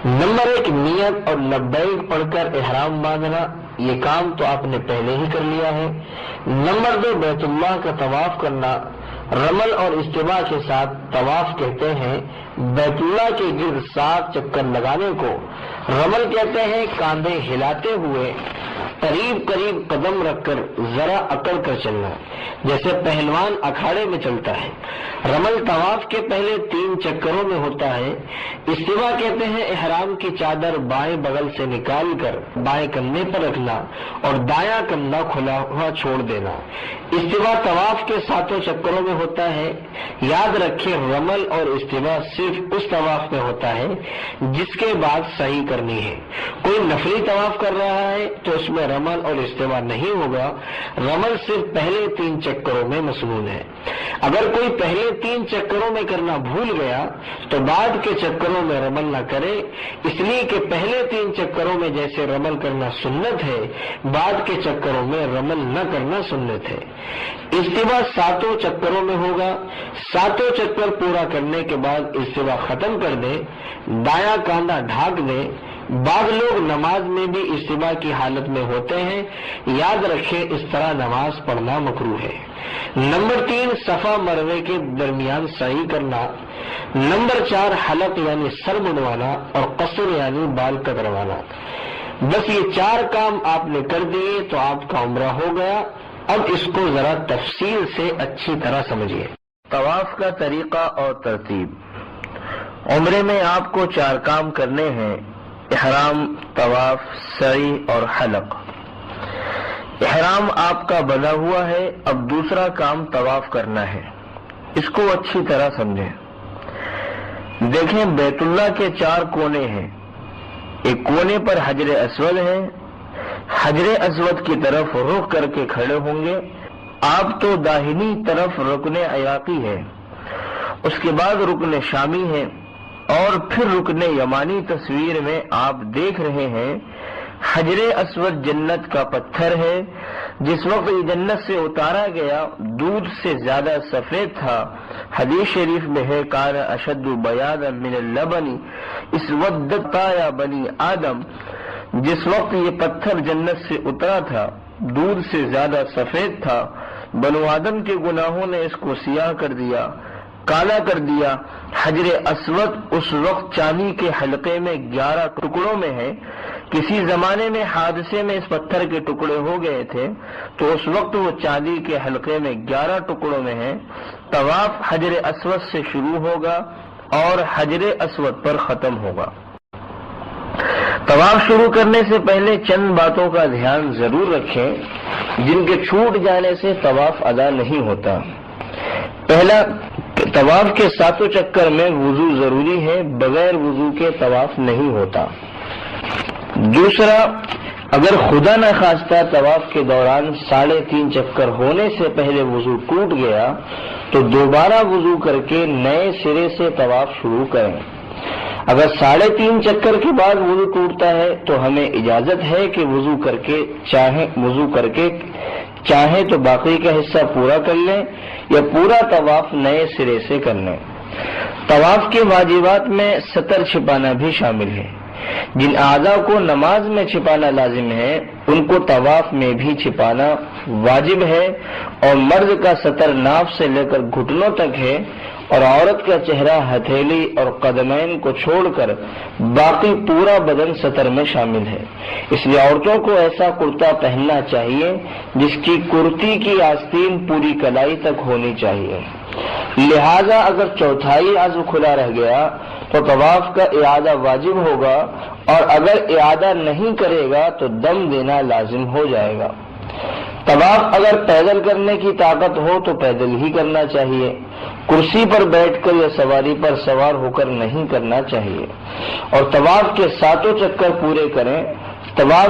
نمبر 1 نیت اور لبیک پڑھ کر احرام باندھنا، یہ کام تو آپ نے پہلے ہی کر لیا ہے۔ نمبر 2 بیت اللہ کا طواف کرنا، رمل اور استوا کے ساتھ طواف کہتے ہیں۔ بیت اللہ کے گرد 7 چکر لگانے کو رمل کہتے ہیں۔ کاندھے ہلاتے ہوئے قریب قریب قدم رکھ کر ذرا اکڑ کر چلنا، جیسے پہلوان اکھاڑے میں چلتا ہے۔ رمل طواف کے پہلے 3 چکروں میں ہوتا ہے۔ استوا کہتے ہیں احرام کی چادر بائیں بغل سے نکال کر بائیں کندھے پر رکھنا اور دایاں کندھا کھلا ہوا چھوڑ دینا۔ استوا طواف کے 7 چکروں میں ہوتا ہے۔ یاد رکھیں رمل اور استوا صرف اس طواف میں ہوتا ہے جس کے بعد سعی کرنی ہے۔ کوئی نفلی طواف کر رہا ہے تو اس میں رمل اور استوا نہیں ہوگا۔ رمل صرف پہلے 3 چکروں میں مسنون ہے۔ اگر کوئی پہلے 3 چکروں میں کرنا بھول گیا تو بعد کے چکروں میں رمل نہ کرے، اس لیے کہ پہلے 3 چکروں میں جیسے رمل کرنا سنت ہے، بعد کے چکروں میں رمل نہ کرنا سنت ہے۔ استوا 7 چکروں میں ہوگا۔ 7 چکر پورا کرنے کے بعد استوا ختم کر دیں، دایاں کاندھا ڈھانک دیں۔ بعض لوگ نماز میں بھی استوا کی حالت میں ہوتے ہیں، یاد رکھیں اس طرح نماز پڑھنا مکروہ ہے۔ نمبر 3 صفا مروے کے درمیان سعی کرنا۔ نمبر 4 حلق یعنی سر منڈوانا اور قصر یعنی بال کتروانا۔ بس یہ 4 کام آپ نے کر دیے تو آپ کا عمرہ ہو گیا۔ اب اس کو ذرا تفصیل سے اچھی طرح سمجھیے۔ طواف کا طریقہ اور ترتیب۔ عمرے میں آپ کو 4 کام کرنے ہیں: احرام، طواف، سعی اور حلق۔ احرام آپ کا بنا ہوا ہے، اب دوسرا کام طواف کرنا ہے۔ اس کو اچھی طرح سمجھیں۔ دیکھیں بیت اللہ کے 4 کونے ہیں۔ ایک کونے پر حجر اسود ہے۔ حجر اسود کی طرف رخ کر کے کھڑے ہوں گے۔ آپ تو داہنی طرف رکن عراقی ہے، اس کے بعد رکن شامی ہے اور پھر رکن یمانی تصویر میں آپ دیکھ رہے ہیں۔ حجر اسود جنت کا پتھر ہے۔ جس وقت یہ جنت سے اتارا گیا دودھ سے زیادہ سفید تھا۔ حدیث شریف میں ہے کان اشد بیاضا من اللبن اسودت یا بنی آدم۔ جس وقت یہ پتھر جنت سے اترا تھا دودھ سے زیادہ سفید تھا۔ بنو آدم کے گناہوں نے اس کو سیاہ کر دیا، کالا کر دیا۔ حجر اسود اس وقت چاندی کے حلقے میں 11 ٹکڑوں میں ہے۔ کسی زمانے میں حادثے میں اس پتھر کے ٹکڑے ہو گئے تھے تو اس وقت وہ چاندی کے حلقے میں 11 ٹکڑوں میں ہے۔ طواف حجر اسود سے شروع ہوگا اور حجر اسود پر ختم ہوگا۔ طواف شروع کرنے سے پہلے چند باتوں کا دھیان ضرور رکھیں جن کے چھوٹ جانے سے طواف ادا نہیں ہوتا۔ پہلا، طواف کے 7 چکر میں وضو ضروری ہے، بغیر وضو کے طواف نہیں ہوتا۔ دوسرا، اگر خدا نہ خواستہ طواف کے دوران 3.5 چکر ہونے سے پہلے وضو ٹوٹ گیا تو دوبارہ وضو کر کے نئے سرے سے طواف شروع کریں۔ اگر 3.5 چکر کے بعد وضو ٹوٹتا ہے تو ہمیں اجازت ہے کہ وضو کر کے چاہیں تو باقی کا حصہ پورا کر لیں یا پورا طواف نئے سرے سے کر لیں۔ طواف کے واجبات میں ستر چھپانا بھی شامل ہے۔ جن اعضاء کو نماز میں چھپانا لازم ہے ان کو طواف میں بھی چھپانا واجب ہے، اور مرد کا ستر ناف سے لے کر گھٹنوں تک ہے، اور عورت کا چہرہ ہتھیلی اور قدمین کو چھوڑ کر باقی پورا بدن ستر میں شامل ہے۔ اس لیے عورتوں کو ایسا کرتا پہننا چاہیے جس کی کرتی کی آستین پوری کلائی تک ہونی چاہیے۔ لہذا اگر چوتھائی عضو کھلا رہ گیا تو طواف کا اعادہ واجب ہوگا، اور اگر اعادہ نہیں کرے گا تو دم دینا لازم ہو جائے گا۔ طواف اگر پیدل کرنے کی طاقت ہو تو پیدل ہی کرنا چاہیے، کرسی پر بیٹھ کر یا سواری پر سوار ہو کر نہیں کرنا چاہیے، اور طواف کے 7 چکر پورے کریں۔ طواف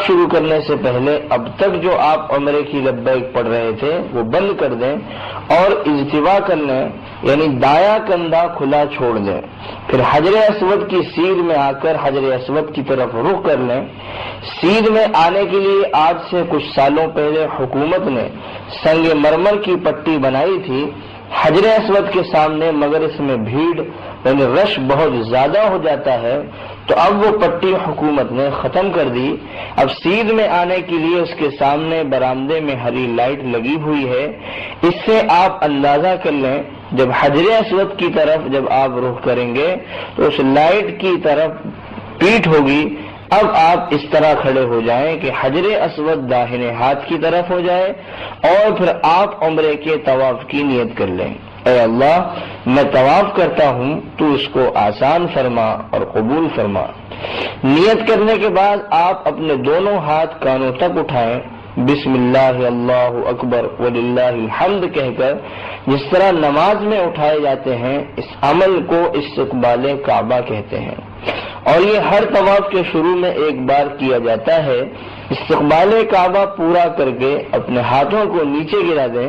شروع کرنے سے پہلے اب تک جو آپ عمرے کی لبیک پڑھ رہے تھے وہ بند کر دیں اور اجتوا کر لیں، یعنی دایاں کندھا کھلا چھوڑ دیں۔ پھر حجر اسود کی سیر میں آ کر حجر اسود کی طرف رخ کر لیں۔ سیر میں آنے کے لیے آج سے کچھ سالوں پہلے حکومت نے سنگ مرمر کی پٹی بنائی تھی حجر اسود کے سامنے، مگر اس میں بھیڑ یعنی رش بہت زیادہ ہو جاتا ہے، تو اب وہ پٹی حکومت نے ختم کر دی۔ اب سیر میں آنے کے لیے اس کے سامنے برآمدے میں ہری لائٹ لگی ہوئی ہے۔ اس سے آپ اندازہ کر لیں جب حجر اسود کی طرف جب آپ رخ کریں گے تو اس لائٹ کی طرف پیٹھ ہوگی۔ اب آپ اس طرح کھڑے ہو جائیں کہ حجر اسود داہنے ہاتھ کی طرف ہو جائے، اور پھر آپ عمرے کے طواف کی نیت کر لیں۔ اے اللہ، میں طواف کرتا ہوں، تو اس کو آسان فرما اور قبول فرما۔ نیت کرنے کے بعد آپ اپنے دونوں ہاتھ کانوں تک اٹھائیں، بسم اللہ اللہ اکبر وللہ الحمد کہہ کر، جس طرح نماز میں اٹھائے جاتے ہیں۔ اس عمل کو استقبال کعبہ کہتے ہیں، اور یہ ہر طواف کے شروع میں ایک بار کیا جاتا ہے۔ استقبال کعبہ پورا کر کے اپنے ہاتھوں کو نیچے گرا دیں،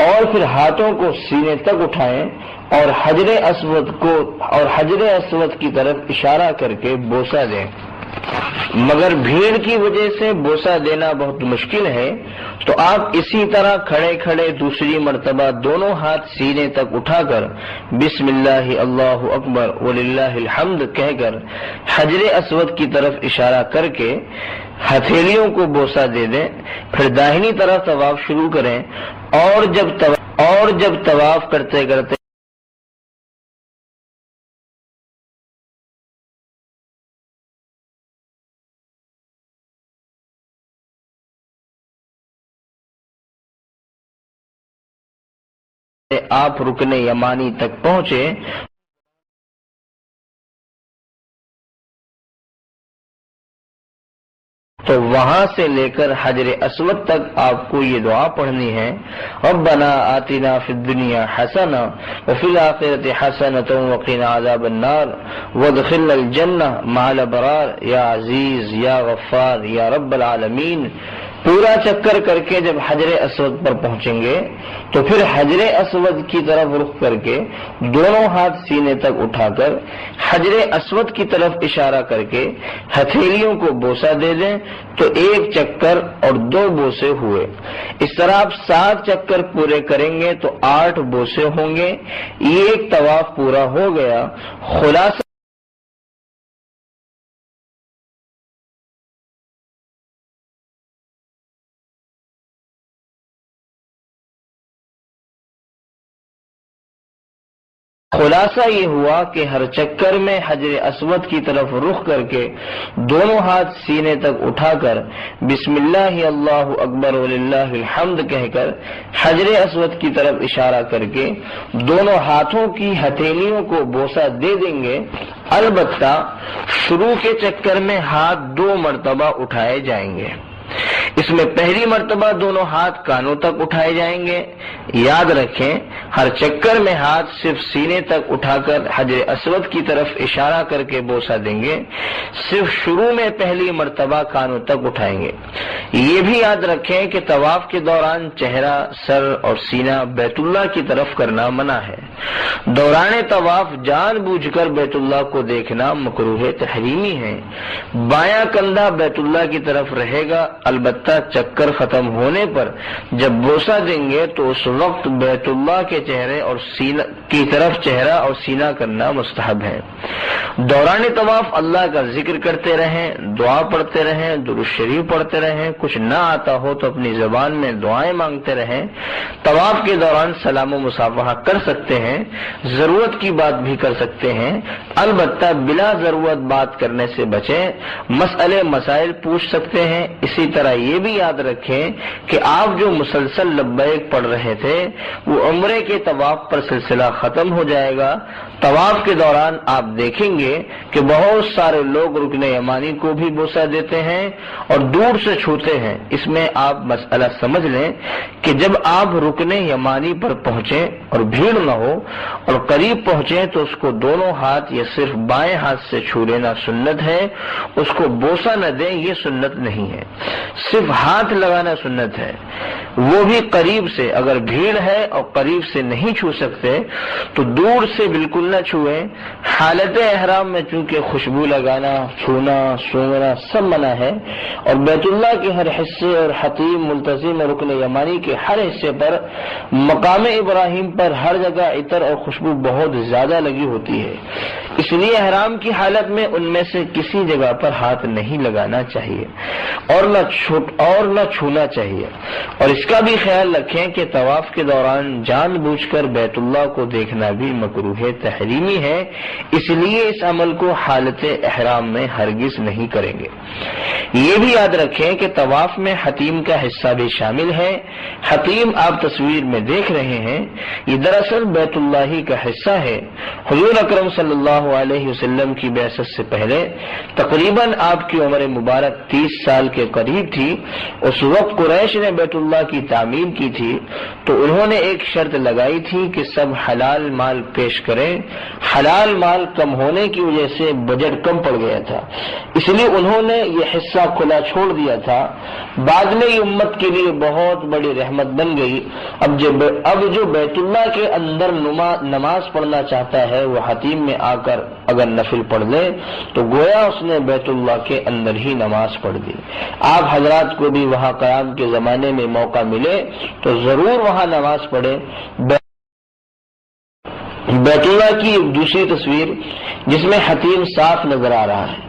اور پھر ہاتھوں کو سینے تک اٹھائیں اور حجر اسود کی طرف اشارہ کر کے بوسہ دیں۔ مگر بھیڑ کی وجہ سے بوسہ دینا بہت مشکل ہے، تو آپ اسی طرح کھڑے کھڑے دوسری مرتبہ دونوں ہاتھ سینے تک اٹھا کر بسم اللہ اللہ اکبر وللہ الحمد کہہ کر حجر اسود کی طرف اشارہ کر کے ہتھیلیوں کو بوسہ دے دیں۔ پھر داہنی طرف طواف شروع کریں، اور جب طواف کرتے کرتے آپ رکن یمانی تک پہنچے تو وہاں سے لے کر حجر اسود تک آپ کو یہ دعا پڑھنی ہے، ربنا آتنا فی الدنیا حسنہ وفی الآخرۃ حسنۃ وقنا عذاب النار وادخلنا الجنہ مع الابرار یا عزیز یا غفار یا رب العالمین۔ پورا چکر کر کے جب حجر اسود پر پہنچیں گے تو پھر حجر اسود کی طرف رخ کر کے دونوں ہاتھ سینے تک اٹھا کر حجر اسود کی طرف اشارہ کر کے ہتھیلیوں کو بوسہ دے دیں، تو 1 چکر اور 2 بوسے ہوئے۔ اس طرح آپ 7 چکر پورے کریں گے تو 8 بوسے ہوں گے۔ یہ ایک طواف پورا ہو گیا۔ خلاصہ یہ ہوا کہ ہر چکر میں حجر اسود کی طرف رخ کر کے دونوں ہاتھ سینے تک اٹھا کر بسم اللہ اللہ اکبر وللہ الحمد کہہ کر حجر اسود کی طرف اشارہ کر کے دونوں ہاتھوں کی ہتھیلیوں کو بوسہ دے دیں گے۔ البتہ شروع کے چکر میں ہاتھ 2 مرتبہ اٹھائے جائیں گے۔ اس میں پہلی مرتبہ دونوں ہاتھ کانوں تک اٹھائے جائیں گے. یاد رکھیں ہر چکر میں ہاتھ صرف سینے تک اٹھا کر حجر اسود کی طرف اشارہ کر کے بوسہ دیں گے. صرف شروع میں پہلی مرتبہ کانوں تک اٹھائیں گے. یہ بھی یاد رکھیں کہ طواف کے دوران چہرہ، سر اور سینہ بیت اللہ کی طرف کرنا منع ہے. دوران طواف جان بوجھ کر بیت اللہ کو دیکھنا مکروہ تحریمی ہے. بایاں کندھا بیت اللہ کی طرف رہے گا، البتہ چکر ختم ہونے پر جب بوسہ دیں گے تو اس وقت بیت اللہ کے چہرے اور سینہ کی طرف چہرہ اور سینہ کرنا مستحب ہے. دوران طواف اللہ کا ذکر کرتے رہیں، دعا پڑھتے رہیں، درود شریف پڑھتے رہیں. کچھ نہ آتا ہو تو اپنی زبان میں دعائیں مانگتے رہیں. طواف کے دوران سلام و مصافحہ کر سکتے ہیں، ضرورت کی بات بھی کر سکتے ہیں، البتہ بلا ضرورت بات کرنے سے بچیں. مسئلے مسائل پوچھ سکتے ہیں. اسی طرح یہ بھی یاد رکھیں کہ آپ جو مسلسل لبیک پڑھ رہے تھے وہ عمرے کے طواف پر سلسلہ ختم ہو جائے گا. طواف کے دوران آپ دیکھیں گے کہ بہت سارے لوگ رکن یمانی کو بھی بوسہ دیتے ہیں اور دور سے چھوتے ہیں. اس میں آپ مسئلہ سمجھ لیں کہ جب آپ رکن یمانی پر پہنچیں اور بھیڑ نہ ہو اور قریب پہنچیں تو اس کو دونوں ہاتھ یا صرف بائیں ہاتھ سے چھو لینا سنت ہے. اس کو بوسہ نہ دیں، یہ سنت نہیں ہے. صرف ہاتھ لگانا سنت ہے، وہ بھی قریب سے. اگر بھیڑ ہے اور قریب سے نہیں چھو سکتے تو دور سے بالکل نہ چھوئیں. حالت احرام میں چونکہ خوشبو لگانا، چھونا، سونگنا سب منع ہے اور بیت اللہ کے ہر حصے اور حتیم ملتزم رکن یمانی کے ہر حصے پر مقام ابراہیم پر ہر جگہ عطر اور خوشبو بہت زیادہ لگی ہوتی ہے. اس لیے احرام کی حالت میں ان میں سے کسی جگہ پر ہاتھ نہیں لگانا چاہیے اور نہ چھونا چاہیے. اور اس کا بھی خیال رکھیں کہ طواف کے دوران جان بوجھ کر بیت اللہ کو دیکھنا بھی مکروہ تحریمی ہے. اس لیے اس عمل کو حالت احرام میں ہرگز نہیں کریں گے. یہ بھی یاد رکھیں کہ طواف میں حتیم کا حصہ بھی شامل ہے. حتیم آپ تصویر میں دیکھ رہے ہیں، یہ دراصل بیت اللہ ہی کا حصہ ہے. حضور اکرم صلی اللہ علیہ وسلم کی بعثت سے پہلے تقریباً آپ کی عمر مبارک 30 سال کے قریب تھی. اس وقت قریش نے بیت اللہ کی تعمیر کی تھی تو انہوں نے ایک شرط لگائی تھی کہ سب حلال مال پیش کریں. حلال مال کم ہونے کی وجہ سے بجٹ کم پڑ گیا تھا، اس لیے انہوں نے یہ حصہ کھلا چھوڑ دیا تھا. بعد میں یہ امت کے لیے بہت بڑی رحمت بن گئی. اب جو بیت اللہ کے اندر نماز پڑھنا چاہتا ہے وہ حتیم میں آ کر اگر نفل پڑھ لے تو گویا اس نے بیت اللہ کے اندر ہی نماز پڑھ دی. آپ حضرات کو بھی وہاں قیام کے زمانے میں موقع ملے تو ضرور وہاں نماز پڑھے. بیت اللہ کی ایک دوسری تصویر جس میں حتیم صاف نظر آ رہا ہے.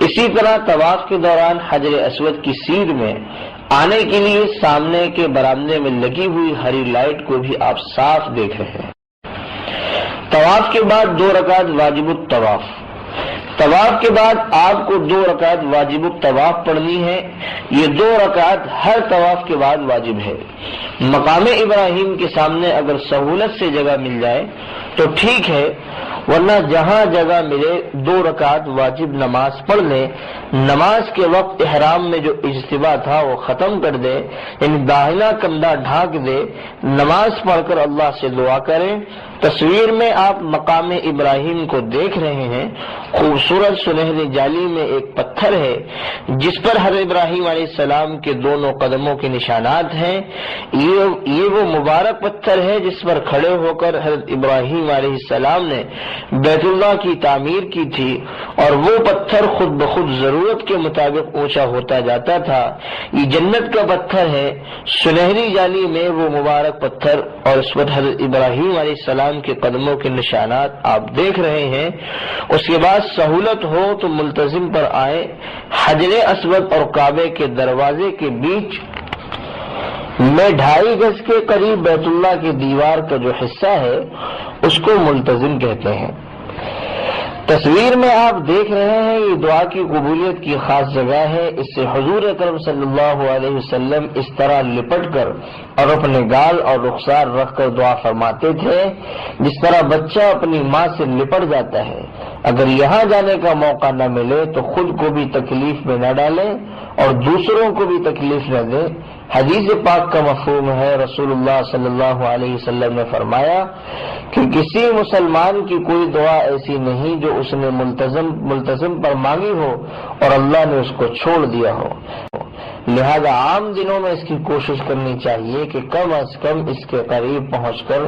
اسی طرح طواف کے دوران حجر اسود کی سیڑھ میں آنے کے لیے سامنے کے برآمدے میں لگی ہوئی ہری لائٹ کو بھی آپ صاف دیکھ رہے ہیں. طواف کے بعد 2 رکعت واجب الطواف. طواف کے بعد آپ کو 2 رکعت واجب الطواف پڑھنی ہے. یہ 2 رکعت ہر طواف کے بعد واجب ہے. مقام ابراہیم کے سامنے اگر سہولت سے جگہ مل جائے تو ٹھیک ہے، ورنہ جہاں جگہ ملے 2 رکعت واجب نماز پڑھ لیں. نماز کے وقت احرام میں جو اجتباء تھا وہ ختم کر دے، یعنی داہنا کندھا ڈھانک دے. نماز پڑھ کر اللہ سے دعا کریں. تصویر میں آپ مقام ابراہیم کو دیکھ رہے ہیں. خوبصورت سنہری جالی میں ایک پتھر ہے جس پر حضرت ابراہیم علیہ السلام کے دونوں قدموں کے نشانات ہیں. یہ وہ مبارک پتھر ہے جس پر کھڑے ہو کر حضرت ابراہیم علیہ السلام نے بیت اللہ کی تعمیر کی تھی، اور وہ پتھر خود بخود ضرورت کے مطابق اونچا ہوتا جاتا تھا. یہ جنت کا پتھر ہے. سنہری جالی میں وہ مبارک پتھر اور اس پر حضرت ابراہیم علیہ السلام کے قدموں کے نشانات آپ دیکھ رہے ہیں. اس کے بعد سہولت ہو تو ملتزم پر آئے. حجر اسود اور کعبے کے دروازے کے بیچ میں 2.5 گز کے قریب بیت اللہ کی دیوار کا جو حصہ ہے اس کو ملتزم کہتے ہیں. تصویر میں آپ دیکھ رہے ہیں یہ دعا کی قبولیت کی خاص جگہ ہے. اس سے حضور اکرم صلی اللہ علیہ وسلم اس طرح لپٹ کر اور اپنے گال اور رخسار رکھ کر دعا فرماتے تھے جس طرح بچہ اپنی ماں سے لپٹ جاتا ہے. اگر یہاں جانے کا موقع نہ ملے تو خود کو بھی تکلیف میں نہ ڈالیں اور دوسروں کو بھی تکلیف نہ دیں۔ حدیث پاک کا مفہوم ہے، رسول اللہ صلی اللہ علیہ وسلم نے فرمایا کہ کسی مسلمان کی کوئی دعا ایسی نہیں جو اس نے ملتزم پر مانگی ہو اور اللہ نے اس کو چھوڑ دیا ہو۔ لہذا عام دنوں میں اس کی کوشش کرنی چاہیے کہ کم از کم اس کے قریب پہنچ کر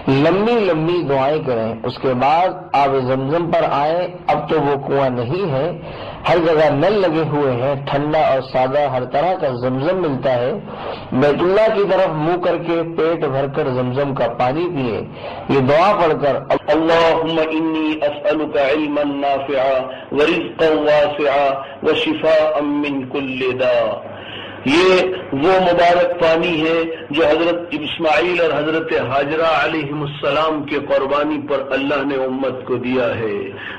لمبی لمبی دعائیں کریں۔ اس کے بعد آب زمزم پر آئیں۔ اب تو وہ کنواں نہیں ہے، ہر جگہ نل لگے ہوئے ہیں، ٹھنڈا اور سادہ ہر طرح کا زمزم ملتا ہے۔ بیت اللہ کی طرف منہ کر کے پیٹ بھر کر زمزم کا پانی پیے۔ یہ دعا پڑھ کر اللهم انی اسألک علما نافعا ورزقا واسعا وشفاء من کل داء، یہ وہ مبارک پانی ہے جو حضرت اسماعیل اور حضرت ہاجرہ علیہم السلام کے قربانی پر اللہ نے امت کو دیا ہے۔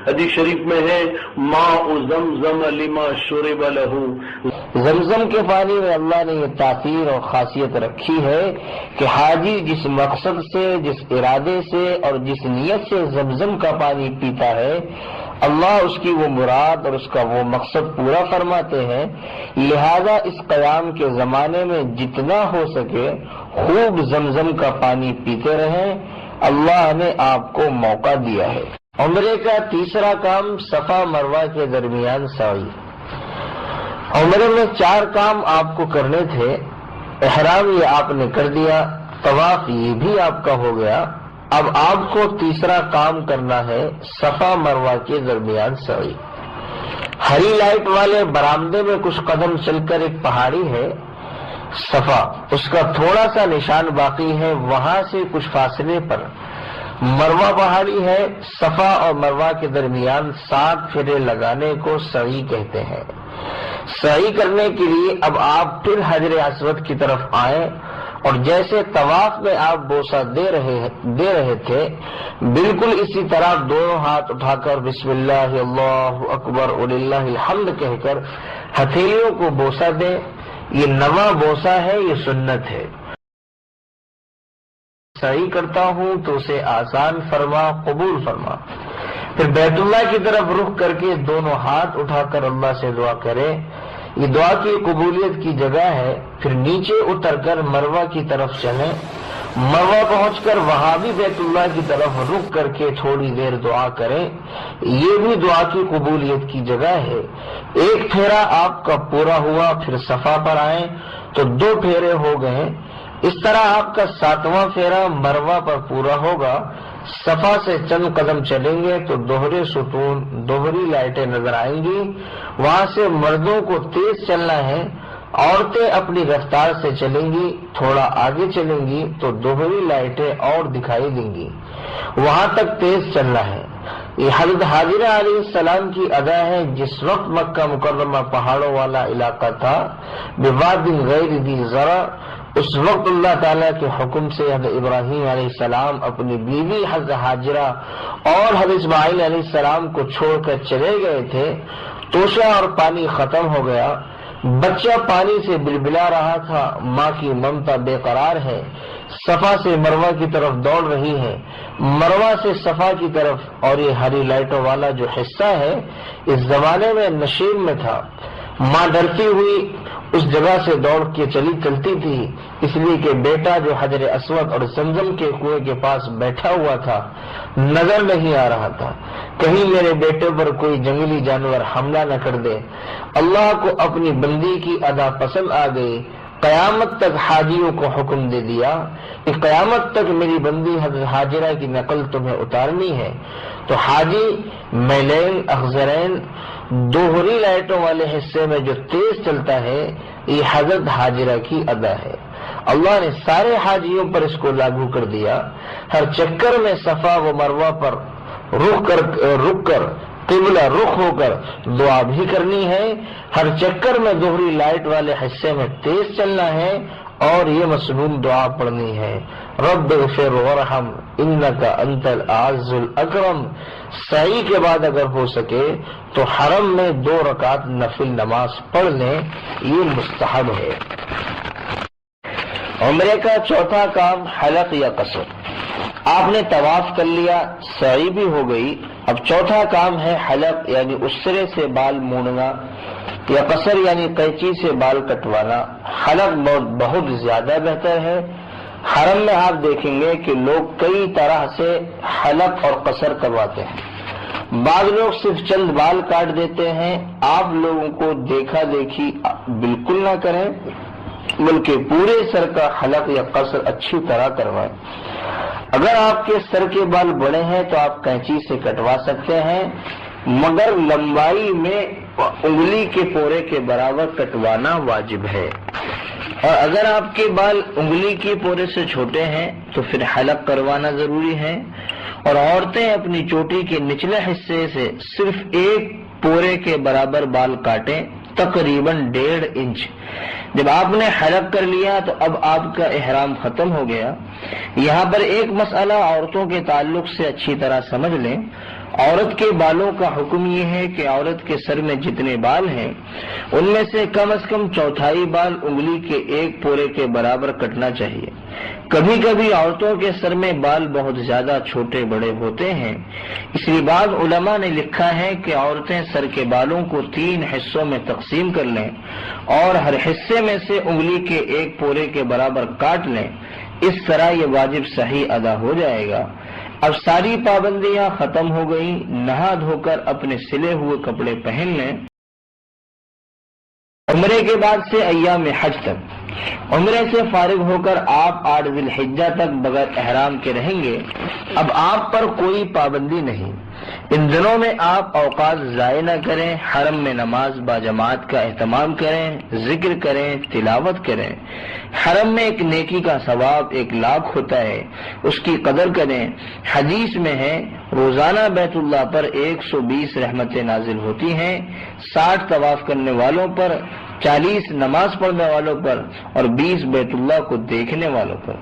حدیث شریف میں ہے ماء زمزم لما شرب لہ، زمزم کے پانی میں اللہ نے یہ تاثیر اور خاصیت رکھی ہے کہ حاجی جس مقصد سے، جس ارادے سے اور جس نیت سے زمزم کا پانی پیتا ہے، اللہ اس کی وہ مراد اور اس کا وہ مقصد پورا فرماتے ہیں۔ لہذا اس قیام کے زمانے میں جتنا ہو سکے خوب زمزم کا پانی پیتے رہیں، اللہ نے آپ کو موقع دیا ہے۔ عمرے کا تیسرا کام صفا مروہ کے درمیان سعی۔ عمرے میں 4 کام آپ کو کرنے تھے۔ احرام یہ آپ نے کر دیا، طواف یہ بھی آپ کا ہو گیا۔ اب آپ کو تیسرا کام کرنا ہے صفا مروہ کے درمیان سعی۔ ہری لائٹ والے برآمدے میں کچھ قدم چل کر ایک پہاڑی ہے صفا، اس کا تھوڑا سا نشان باقی ہے، وہاں سے کچھ فاصلے پر مروہ پہاڑی ہے۔ صفا اور مروہ کے درمیان 7 پھیرے لگانے کو سعی کہتے ہیں۔ سعی کرنے کے لیے اب آپ پھر حجر اسود کی طرف آئیں اور جیسے طواف میں آپ بوسہ دے رہے تھے بالکل اسی طرح دونوں ہاتھ اٹھا کر بسم اللہ اللہ اکبر وللہ الحمد کہہ کر ہتھیلیوں کو بوسہ دیں۔ یہ نواں بوسہ ہے، یہ سنت ہے۔ سعی کرتا ہوں تو اسے آسان فرما، قبول فرما۔ پھر بیت اللہ کی طرف رخ کر کے دونوں ہاتھ اٹھا کر اللہ سے دعا کرے، یہ دعا کی قبولیت کی جگہ ہے۔ پھر نیچے اتر کر مروہ کی طرف چلیں، مروہ پہنچ کر وہاں بھی بیت اللہ کی طرف رخ کر کے تھوڑی دیر دعا کریں، یہ بھی دعا کی قبولیت کی جگہ ہے۔ ایک پھیرا آپ کا پورا ہوا، پھر صفا پر آئیں تو 2 پھیرے ہو گئے۔ اس طرح آپ کا 7واں پھیرا مروہ پر پورا ہوگا۔ صفا سے چند قدم چلیں گے تو دوہرے ستون، دوہری لائٹیں نظر آئیں گی۔ وہاں سے مردوں کو تیز چلنا ہے، عورتیں اپنی رفتار سے چلیں گی۔ تھوڑا آگے چلیں گی تو دوہری لائٹیں اور دکھائی دیں گی، وہاں تک تیز چلنا ہے۔ یہ حضرت حاجرہ علیہ السلام کی ادا ہے۔ جس وقت مکہ مکرمہ پہاڑوں والا علاقہ تھا، بواد غیر ذی زرع، اس وقت اللہ تعالیٰ کے حکم سے حضرت ابراہیم علیہ السلام اپنی بیوی حضرت حاجرہ اور حضرت اسماعیل علیہ السلام کو چھوڑ کر چلے گئے تھے۔ توشہ اور پانی ختم ہو گیا، بچہ پانی سے بلبلا رہا تھا، ماں کی ممتا بے قرار ہے، صفا سے مروہ کی طرف دوڑ رہی ہے، مروہ سے صفا کی طرف، اور یہ ہری لائٹوں والا جو حصہ ہے اس زمانے میں نشیب میں تھا۔ ماں ڈرتی ہوئی اس جگہ سے دوڑ کے چلتی تھی، اس لیے کہ بیٹا جو حجر اسود اور زمزم کے کنویں کے پاس بیٹھا ہوا تھا نظر نہیں آ رہا تھا، کہیں میرے بیٹے پر کوئی جنگلی جانور حملہ نہ کر دے۔ اللہ کو اپنی بندی کی ادا پسند آ گئی، قیامت تک حاجیوں کو حکم دے دیا کہ قیامت تک میری بندی حضرت حاجرہ کی نقل تمہیں اتارنی ہے۔ تو حاجی میلین اخضرین دوہری لائٹوں والے حصے میں جو تیز چلتا ہے، یہ حضرت حاجرہ کی ادا ہے۔ اللہ نے سارے حاجیوں پر اس کو لاگو کر دیا۔ ہر چکر میں صفا و مروہ پر رک کر قبلہ رخ ہو کر دعا بھی کرنی ہے، ہر چکر میں دوہری لائٹ والے حصے میں تیز چلنا ہے اور یہ مسنون دعا پڑھنی ہے، رب اغفر ورحم انک انت الاعز الاکرم۔ سعی کے بعد اگر ہو سکے تو حرم میں 2 رکعت نفل نماز پڑھ لیں، یہ مستحب ہے۔ عمرے کا چوتھا کام حلق یا قصر۔ آپ نے طواف کر لیا، سعی بھی ہو گئی، اب چوتھا کام ہے حلق یعنی اسرے سے بال مونڈنا یا قصر یعنی قینچی سے بال کٹوانا۔ حلق بہت زیادہ بہتر ہے۔ حرم میں آپ دیکھیں گے کہ لوگ کئی طرح سے حلق اور قصر کرواتے ہیں۔ بعض لوگ صرف چند بال کاٹ دیتے ہیں۔ آپ لوگوں کو دیکھا دیکھی بالکل نہ کریں، بلکہ پورے سر کا حلق یا قصر اچھی طرح کروائیں۔ اگر آپ کے سر کے بال بڑے ہیں تو آپ قینچی سے کٹوا سکتے ہیں، مگر لمبائی میں انگلی کے پورے کے برابر کٹوانا واجب ہے۔ اور اگر آپ کے بال انگلی کے پورے سے چھوٹے ہیں تو پھر حلق کروانا ضروری ہے۔ اور عورتیں اپنی چوٹی کے نچلے حصے سے صرف ایک پورے کے برابر بال کاٹیں، تقریباً 1.5 انچ۔ جب آپ نے حلق کر لیا تو اب آپ کا احرام ختم ہو گیا۔ یہاں پر ایک مسئلہ عورتوں کے تعلق سے اچھی طرح سمجھ لیں۔ عورت کے بالوں کا حکم یہ ہے کہ عورت کے سر میں جتنے بال ہیں ان میں سے کم از کم چوتھائی بال انگلی کے ایک پورے کے برابر کٹنا چاہیے۔ کبھی کبھی عورتوں کے سر میں بال بہت زیادہ چھوٹے بڑے ہوتے ہیں، اس لیے بعض علماء نے لکھا ہے کہ عورتیں سر کے بالوں کو 3 حصوں میں تقسیم کر لیں اور ہر حصے میں سے انگلی کے ایک پورے کے برابر کاٹ لیں۔ اس طرح یہ واجب صحیح ادا ہو جائے گا۔ اب ساری پابندیاں ختم ہو گئیں، نہا دھو کر اپنے سلے ہوئے کپڑے پہن لیں۔ عمرے کے بعد سے ایام حج تک، عمرے سے فارغ ہو کر آپ 8 ذی الحجہ تک بغیر احرام کے رہیں گے۔ اب آپ پر کوئی پابندی نہیں، ان دنوں میں آپ اوقات ضائع نہ کریں، حرم میں نماز باجماعت کا اہتمام کریں، ذکر کریں، تلاوت کریں۔ حرم میں ایک نیکی کا ثواب 1 لاکھ ہوتا ہے، اس کی قدر کریں۔ حدیث میں ہے روزانہ بیت اللہ پر 120 رحمتیں نازل ہوتی ہیں، 60 طواف کرنے والوں پر، 40 نماز پڑھنے والوں پر اور 20 بیت اللہ کو دیکھنے والوں پر۔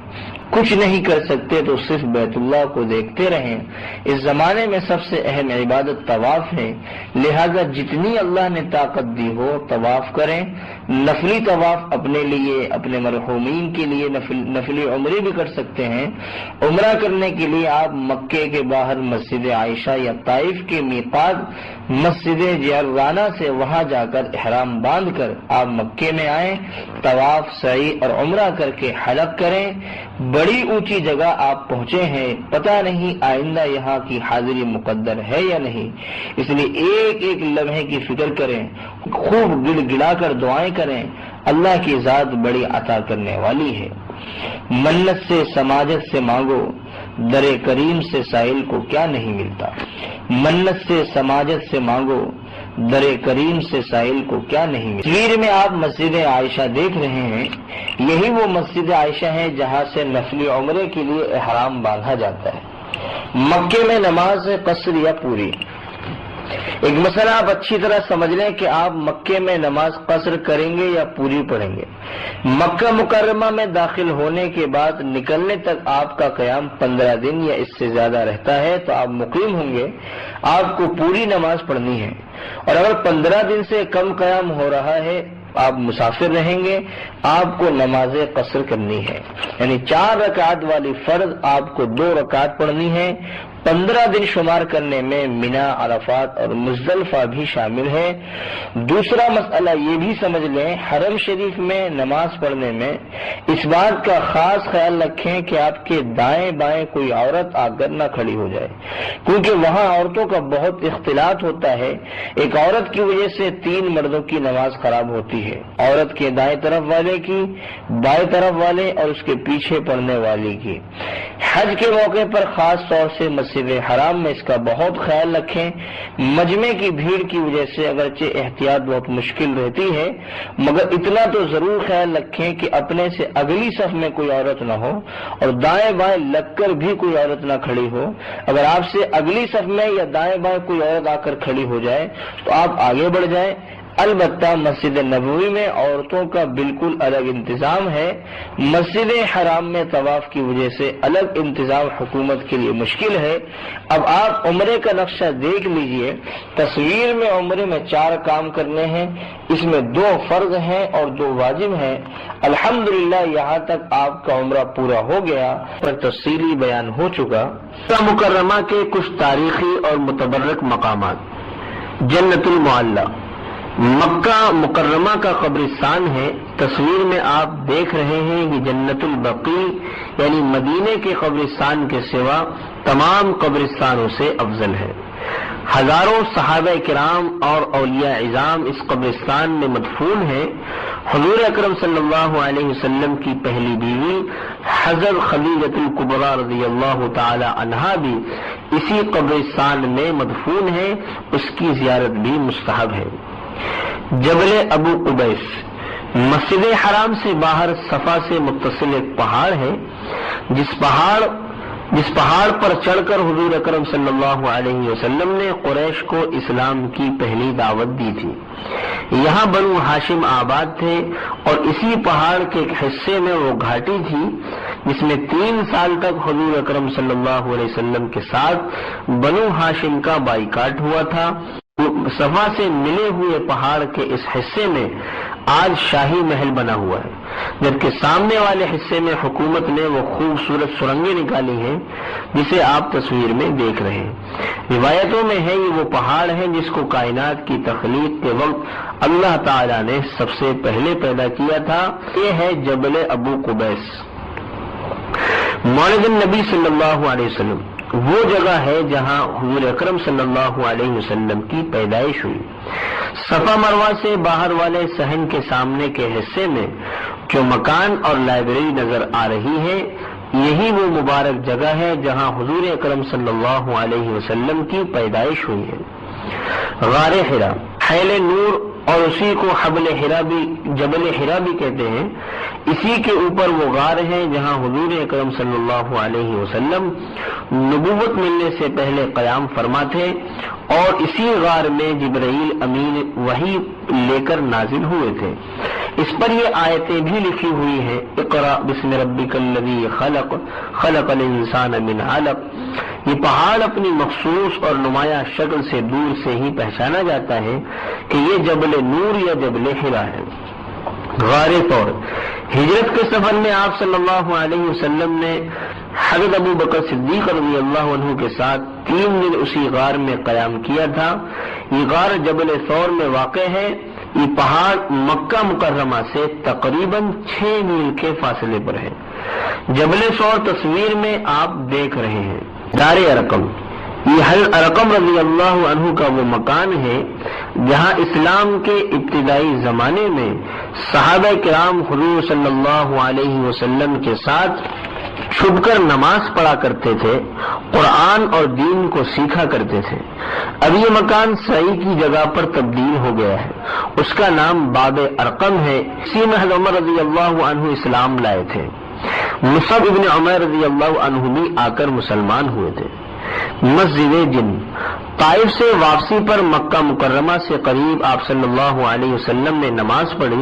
کچھ نہیں کر سکتے تو صرف بیت اللہ کو دیکھتے رہیں۔ اس زمانے میں سب سے اہم عبادت طواف ہے، لہذا جتنی اللہ نے طاقت دی ہو طواف کریں۔ نفلی طواف اپنے لیے، اپنے مرحومین کے لیے نفلی عمرے بھی کر سکتے ہیں۔ عمرہ کرنے کے لیے آپ مکے کے باہر مسجد عائشہ یا طائف کے میقات مسجد جعرانہ سے وہاں جا کر احرام باندھ کر آپ مکے میں آئیں، طواف سعی اور عمرہ کر کے حلق کریں۔ بڑی اونچی جگہ آپ پہنچے ہیں، پتہ نہیں آئندہ یہاں کی حاضری مقدر ہے یا نہیں، اس لیے ایک ایک لمحے کی فکر کریں، خوب گڑ گڑا کر دعائیں کریں۔ اللہ کی ذات بڑی عطا کرنے والی ہے۔ منت سے سماجت سے مانگو، در کریم سے سائل کو کیا نہیں ملتا۔ منت سے سماجت سے مانگو، در کریم سے سائل کو کیا نہیں ملتا۔ تصویر میں آپ مسجد عائشہ دیکھ رہے ہیں، یہی وہ مسجد عائشہ ہے جہاں سے نفلی عمرے کے لیے احرام باندھا جاتا ہے۔ مکے میں نماز قصر یا پوری، ایک مسئلہ آپ اچھی طرح سمجھ لیں کہ آپ مکے میں نماز قصر کریں گے یا پوری پڑھیں گے۔ مکہ مکرمہ میں داخل ہونے کے بعد نکلنے تک آپ کا قیام 15 دن یا اس سے زیادہ رہتا ہے تو آپ مقیم ہوں گے، آپ کو پوری نماز پڑھنی ہے۔ اور اگر 15 دن سے کم قیام ہو رہا ہے، آپ مسافر رہیں گے، آپ کو نماز قصر کرنی ہے، یعنی 4 رکعت والی فرض آپ کو 2 رکعت پڑھنی ہے۔ 15 دن شمار کرنے میں مینا، عرفات اور مزدلفہ بھی شامل ہے۔ دوسرا مسئلہ یہ بھی سمجھ لیں، حرم شریف میں نماز پڑھنے میں اس بات کا خاص خیال رکھیں کہ آپ کے دائیں بائیں کوئی عورت آ کر نہ کھڑی ہو جائے، کیونکہ وہاں عورتوں کا بہت اختلاط ہوتا ہے۔ ایک عورت کی وجہ سے 3 مردوں کی نماز خراب ہوتی ہے، عورت کے دائیں طرف والے کی، بائیں طرف والے اور اس کے پیچھے پڑنے والی کی۔ حج کے موقع پر خاص طور سے مسجد حرام میں اس کا بہت خیال رکھیں۔ مجمع کی بھیڑ کی وجہ سے اگرچہ احتیاط بہت مشکل رہتی ہے، مگر اتنا تو ضرور خیال رکھیں کہ اپنے سے اگلی صف میں کوئی عورت نہ ہو اور دائیں بائیں لگ کر بھی کوئی عورت نہ کھڑی ہو۔ اگر آپ سے اگلی صف میں یا دائیں بائیں کوئی عورت آ کر کھڑی ہو جائے تو آپ آگے بڑھ جائیں، البتہ مسجد نبوی میں عورتوں کا بالکل الگ انتظام ہے. مسجد حرام میں طواف کی وجہ سے الگ انتظام حکومت کے لیے مشکل ہے. اب آپ عمرے کا نقشہ دیکھ لیجئے. تصویر میں عمرے میں 4 کام کرنے ہیں، اس میں 2 فرض ہیں اور 2 واجب ہیں. الحمدللہ یہاں تک آپ کا عمرہ پورا ہو گیا، پر تفصیلی بیان ہو چکا. مکہ مکرمہ کے کچھ تاریخی اور متبرک مقامات. جنت المعلی مکہ مکرمہ کا قبرستان ہے. تصویر میں آپ دیکھ رہے ہیں کہ جنت البقیع یعنی مدینے کے قبرستان کے سوا تمام قبرستانوں سے افضل ہے. ہزاروں صحابہ کرام اور اولیاء اعظام اس قبرستان میں مدفون ہیں. حضور اکرم صلی اللہ علیہ وسلم کی پہلی بیوی حضرت خدیجہ الکبریٰ رضی اللہ تعالی عنہا بھی اسی قبرستان میں مدفون ہے. اس کی زیارت بھی مستحب ہے. جبل ابو قبیس مسجد حرام سے باہر صفا سے متصل ایک پہاڑ ہے. جس پہاڑ پر چڑھ کر حضور اکرم صلی اللہ علیہ وسلم نے قریش کو اسلام کی پہلی دعوت دی تھی. یہاں بنو ہاشم آباد تھے اور اسی پہاڑ کے ایک حصے میں وہ گھاٹی تھی جس میں 3 سال تک حضور اکرم صلی اللہ علیہ وسلم کے ساتھ بنو ہاشم کا بائیکاٹ ہوا تھا. صفا سے ملے ہوئے پہاڑ کے اس حصے میں آج شاہی محل بنا ہوا ہے، جبکہ سامنے والے حصے میں حکومت نے وہ خوبصورت سرنگیں نکالی ہیں جسے آپ تصویر میں دیکھ رہے ہیں. روایتوں میں ہے یہ وہ پہاڑ ہے جس کو کائنات کی تخلیق کے وقت اللہ تعالی نے سب سے پہلے پیدا کیا تھا. یہ ہے جبل ابو قبیس. مولد النبی صلی اللہ علیہ وسلم وہ جگہ ہے جہاں حضور اکرم صلی اللہ علیہ وسلم کی پیدائش ہوئی. صفا مروہ سے باہر والے صحن کے سامنے کے حصے میں جو مکان اور لائبریری نظر آ رہی ہے، یہی وہ مبارک جگہ ہے جہاں حضور اکرم صلی اللہ علیہ وسلم کی پیدائش ہوئی ہے. غار حرا حیل نور اور اسی کو جبل حرا بھی کہتے ہیں. اسی کے اوپر وہ غار ہے جہاں حضور اکرم صلی اللہ علیہ وسلم نبوت ملنے سے پہلے قیام فرما تھے، اور اسی غار میں جبرائیل امین وحی لے کر نازل ہوئے تھے. اس پر یہ آیتیں بھی لکھی ہوئی ہیں: اقرأ بسم ربک الذی خلق خلق الانسان من علق. یہ پہاڑ اپنی مخصوص اور نمایاں شکل سے دور سے ہی پہچانا جاتا ہے کہ یہ جبل نور یا جبل حرا ہے. غار طور ہجرت کے سفر میں آپ صلی اللہ علیہ وسلم نے حضرت ابو بکر صدیق رضی اللہ عنہ کے ساتھ 3 دن اسی غار میں قیام کیا تھا. یہ غار جبل ثور میں واقع ہے. یہ پہاڑ مکہ مکرمہ سے تقریباً 6 میل کے فاصلے پر ہے. جبل ثور تصویر میں آپ دیکھ رہے ہیں. دار ارقم یہ حضرت ارقم رضی اللہ عنہ کا وہ مکان ہے جہاں اسلام کے ابتدائی زمانے میں صحابہ کرام حضور صلی اللہ علیہ وسلم کے ساتھ چھپ کر نماز پڑھا کرتے تھے، قرآن اور دین کو سیکھا کرتے تھے. اب یہ مکان صحیح کی جگہ پر تبدیل ہو گیا ہے. اس کا نام باب ارقم ہے. اسی میں حضرت عمر رضی اللہ عنہ اسلام لائے تھے. مصعب ابن عمر رضی اللہ عنہ بھی آ کر مسلمان ہوئے تھے. مسجد جن طائف سے واپسی پر مکہ مکرمہ سے قریب آپ صلی اللہ علیہ وسلم نے نماز پڑھی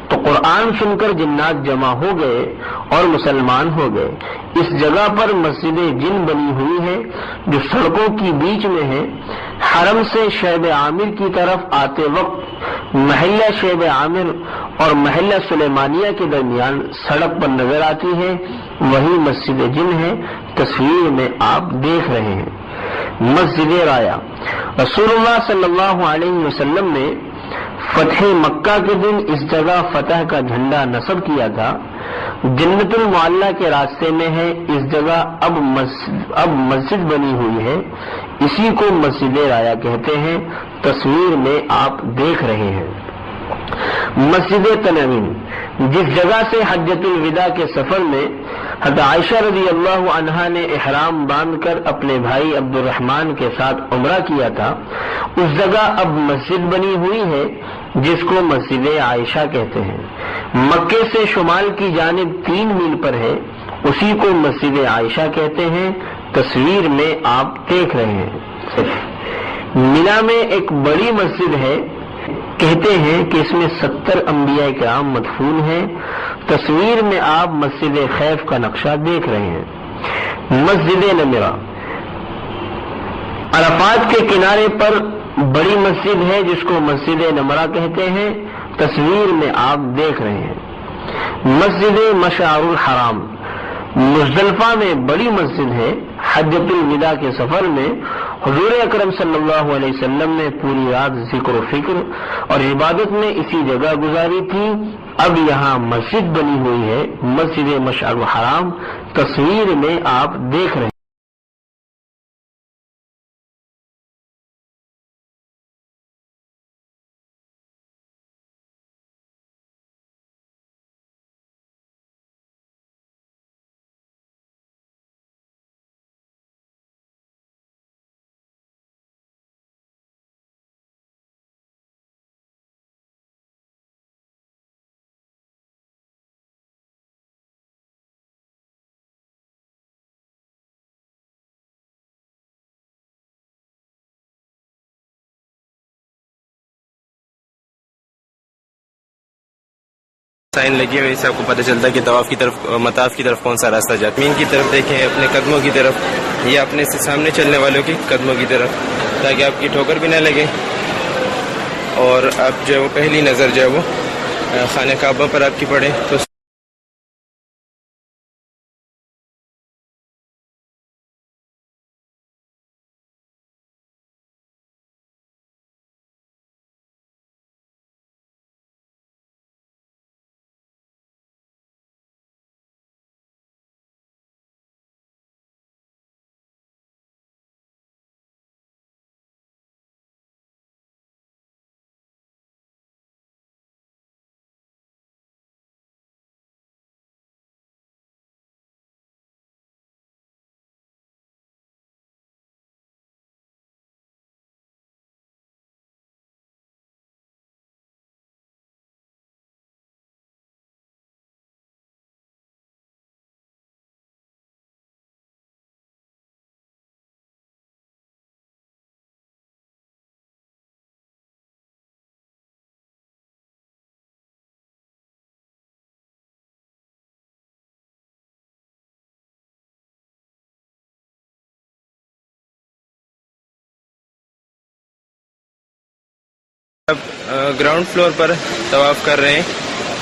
تو قرآن سن کر جنات جمع ہو گئے اور مسلمان ہو گئے. اس جگہ پر مسجد جن بنی ہوئی ہے جو سڑکوں کی بیچ میں ہے. حرم سے شعب عامر کی طرف آتے وقت محلہ شعب عامر اور محلہ سلیمانیہ کے درمیان سڑک پر نظر آتی ہے، وہی مسجد جن ہے. تصویر میں آپ دیکھ رہے ہیں. مسجد رایا رسول اللہ صلی اللہ علیہ وسلم نے فتح مکہ کے دن اس جگہ فتح کا جھنڈا نصب کیا تھا. جنت المعلی کے راستے میں ہے. اس جگہ اب مسجد بنی ہوئی ہے. اسی کو مسجد رایا کہتے ہیں. تصویر میں آپ دیکھ رہے ہیں. مسجد تنعیم جس جگہ سے حجۃ الوداع کے سفر میں حضرت عائشہ رضی اللہ عنہا نے احرام باندھ کر اپنے بھائی عبد الرحمن کے ساتھ عمرہ کیا تھا، اس جگہ اب مسجد بنی ہوئی ہے جس کو مسجد عائشہ کہتے ہیں. مکے سے شمال کی جانب 3 میل پر ہے. اسی کو مسجد عائشہ کہتے ہیں. تصویر میں آپ دیکھ رہے ہیں. مینا میں ایک بڑی مسجد ہے کہتے ہیں کہ اس میں 70 انبیاء کرام مدفون ہیں۔ تصویر میں آپ مسجد خیف کا نقشہ دیکھ رہے ہیں۔ مسجد نمرہ عرفات کے کنارے پر بڑی مسجد ہے جس کو مسجد نمرہ کہتے ہیں، تصویر میں آپ دیکھ رہے ہیں۔ مسجد مشعر الحرام مزدلفہ میں بڑی مسجد ہے۔ حجۃ الوداع کے سفر میں حضور اکرم صلی اللہ علیہ وسلم نے پوری رات ذکر و فکر اور عبادت میں اسی جگہ گزاری تھی۔ اب یہاں مسجد بنی ہوئی ہے، مسجد مشعر الحرام، تصویر میں آپ دیکھ رہے ہیں۔ سائن لگی ہوئی، اس سے آپ کو پتہ چلتا ہے کہ طواف کی طرف، مطاف کی طرف کون سا راستہ جاتا ہے۔ زمین کی طرف دیکھیں، اپنے قدموں کی طرف یا اپنے سے سامنے چلنے والوں کی قدموں کی طرف، تاکہ آپ کی ٹھوکر بھی نہ لگے اور آپ جو ہے وہ پہلی نظر جو ہے وہ خانہ کعبہ پر آپ کی پڑے۔ تو اب گراؤنڈ فلور پر طواف کر رہے ہیں،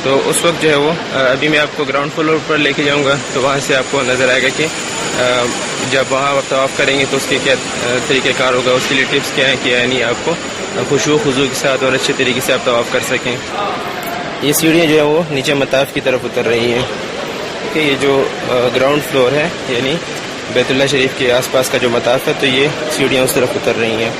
تو اس وقت جو ہے وہ ابھی میں آپ کو گراؤنڈ فلور پر لے کے جاؤں گا، تو وہاں سے آپ کو نظر آئے گا کہ جب وہاں آپ طواف کریں گے تو اس کے کیا طریقہ کار ہوگا، اس کے لیے ٹپس کیا ہیں کہ یعنی آپ کو خشوع خضوع کے ساتھ اور اچھے طریقے سے آپ طواف کر سکیں۔ یہ سیڑھیاں جو ہے وہ نیچے مطاف کی طرف اتر رہی ہیں کہ یہ جو گراؤنڈ فلور ہے یعنی بیت اللہ شریف کے آس پاس کا جو مطاف ہے، تو یہ سیڑھیاں اس طرف اتر رہی ہیں۔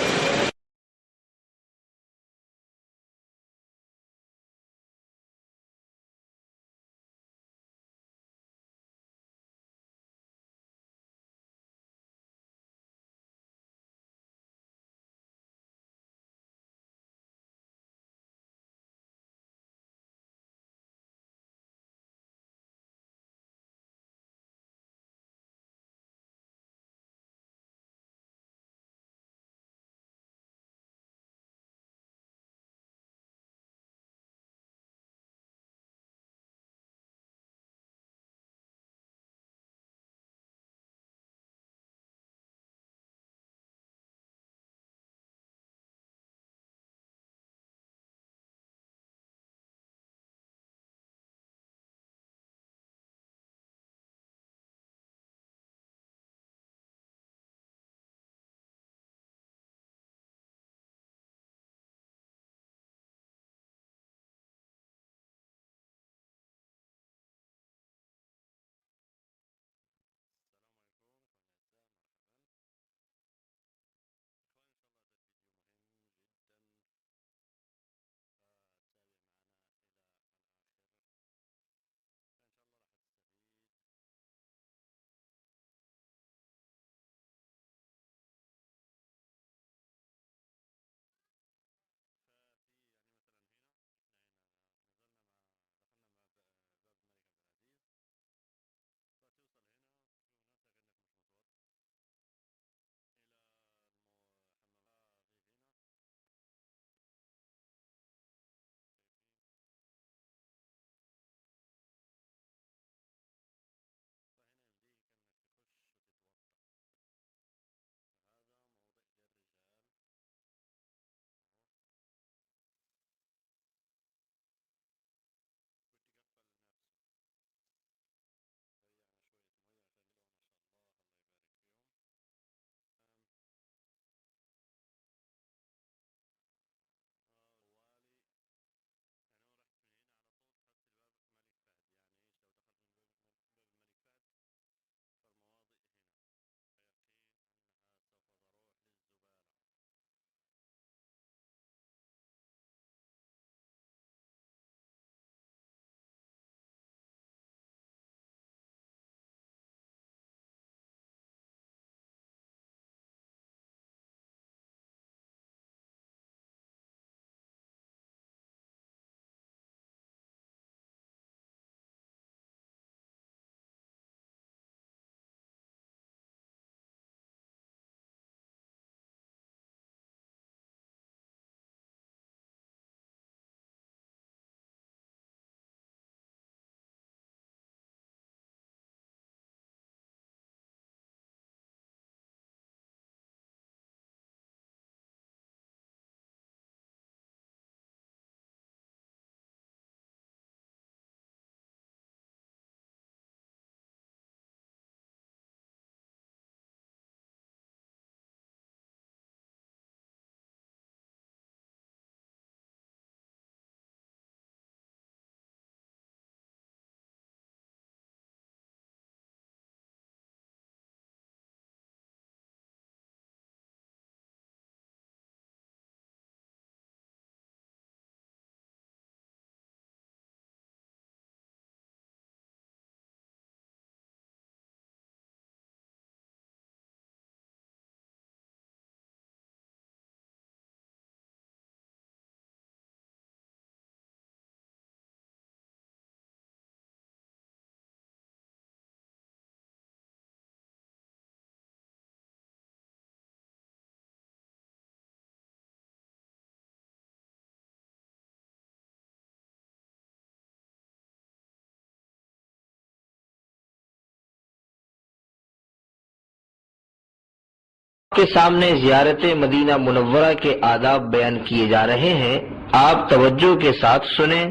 کے سامنے زیارت مدینہ منورہ کے آداب بیان کیے جا رہے ہیں، آپ توجہ کے ساتھ سنیں۔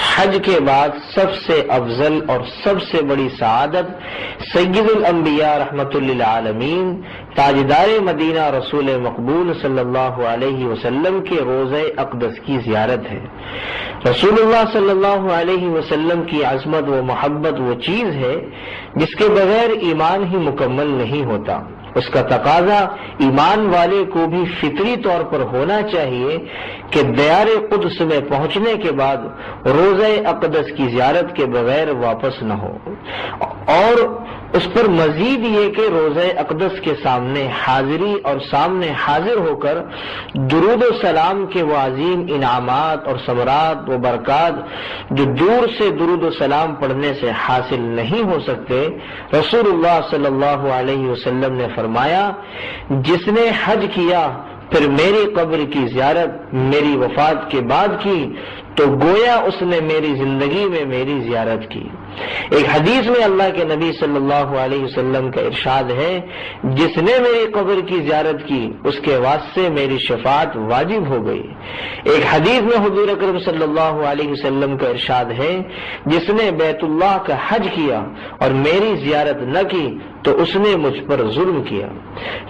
حج کے بعد سب سے افضل اور سب سے بڑی سعادت سید الانبیاء رحمت للعالمین تاجدار مدینہ رسول مقبول صلی اللہ علیہ وسلم کے روضہ اقدس کی زیارت ہے۔ رسول اللہ صلی اللہ علیہ وسلم کی عظمت و محبت وہ چیز ہے جس کے بغیر ایمان ہی مکمل نہیں ہوتا۔ اس کا تقاضا ایمان والے کو بھی فطری طور پر ہونا چاہیے کہ دیار قدس میں پہنچنے کے بعد روضہ اقدس کی زیارت کے بغیر واپس نہ ہو، اور اس پر مزید یہ کہ روضہ اقدس کے سامنے حاضری اور سامنے حاضر ہو کر درود و سلام کے وہ عظیم انعامات اور ثمرات و برکات جو دور سے درود و سلام پڑھنے سے حاصل نہیں ہو سکتے۔ رسول اللہ صلی اللہ علیہ وسلم نے فرمایا، جس نے حج کیا پھر میری قبر کی زیارت میری وفات کے بعد کی تو گویا اس نے میری زندگی میں میری زیارت کی۔ ایک حدیث میں اللہ کے نبی صلی اللہ علیہ وسلم کا ارشاد ہے، جس نے میری قبر کی زیارت کی اس کے واسطے میری شفاعت واجب ہو گئی۔ ایک حدیث میں حضور اکرم صلی اللہ علیہ وسلم کا ارشاد ہے، جس نے بیت اللہ کا حج کیا اور میری زیارت نہ کی تو اس نے مجھ پر ظلم کیا۔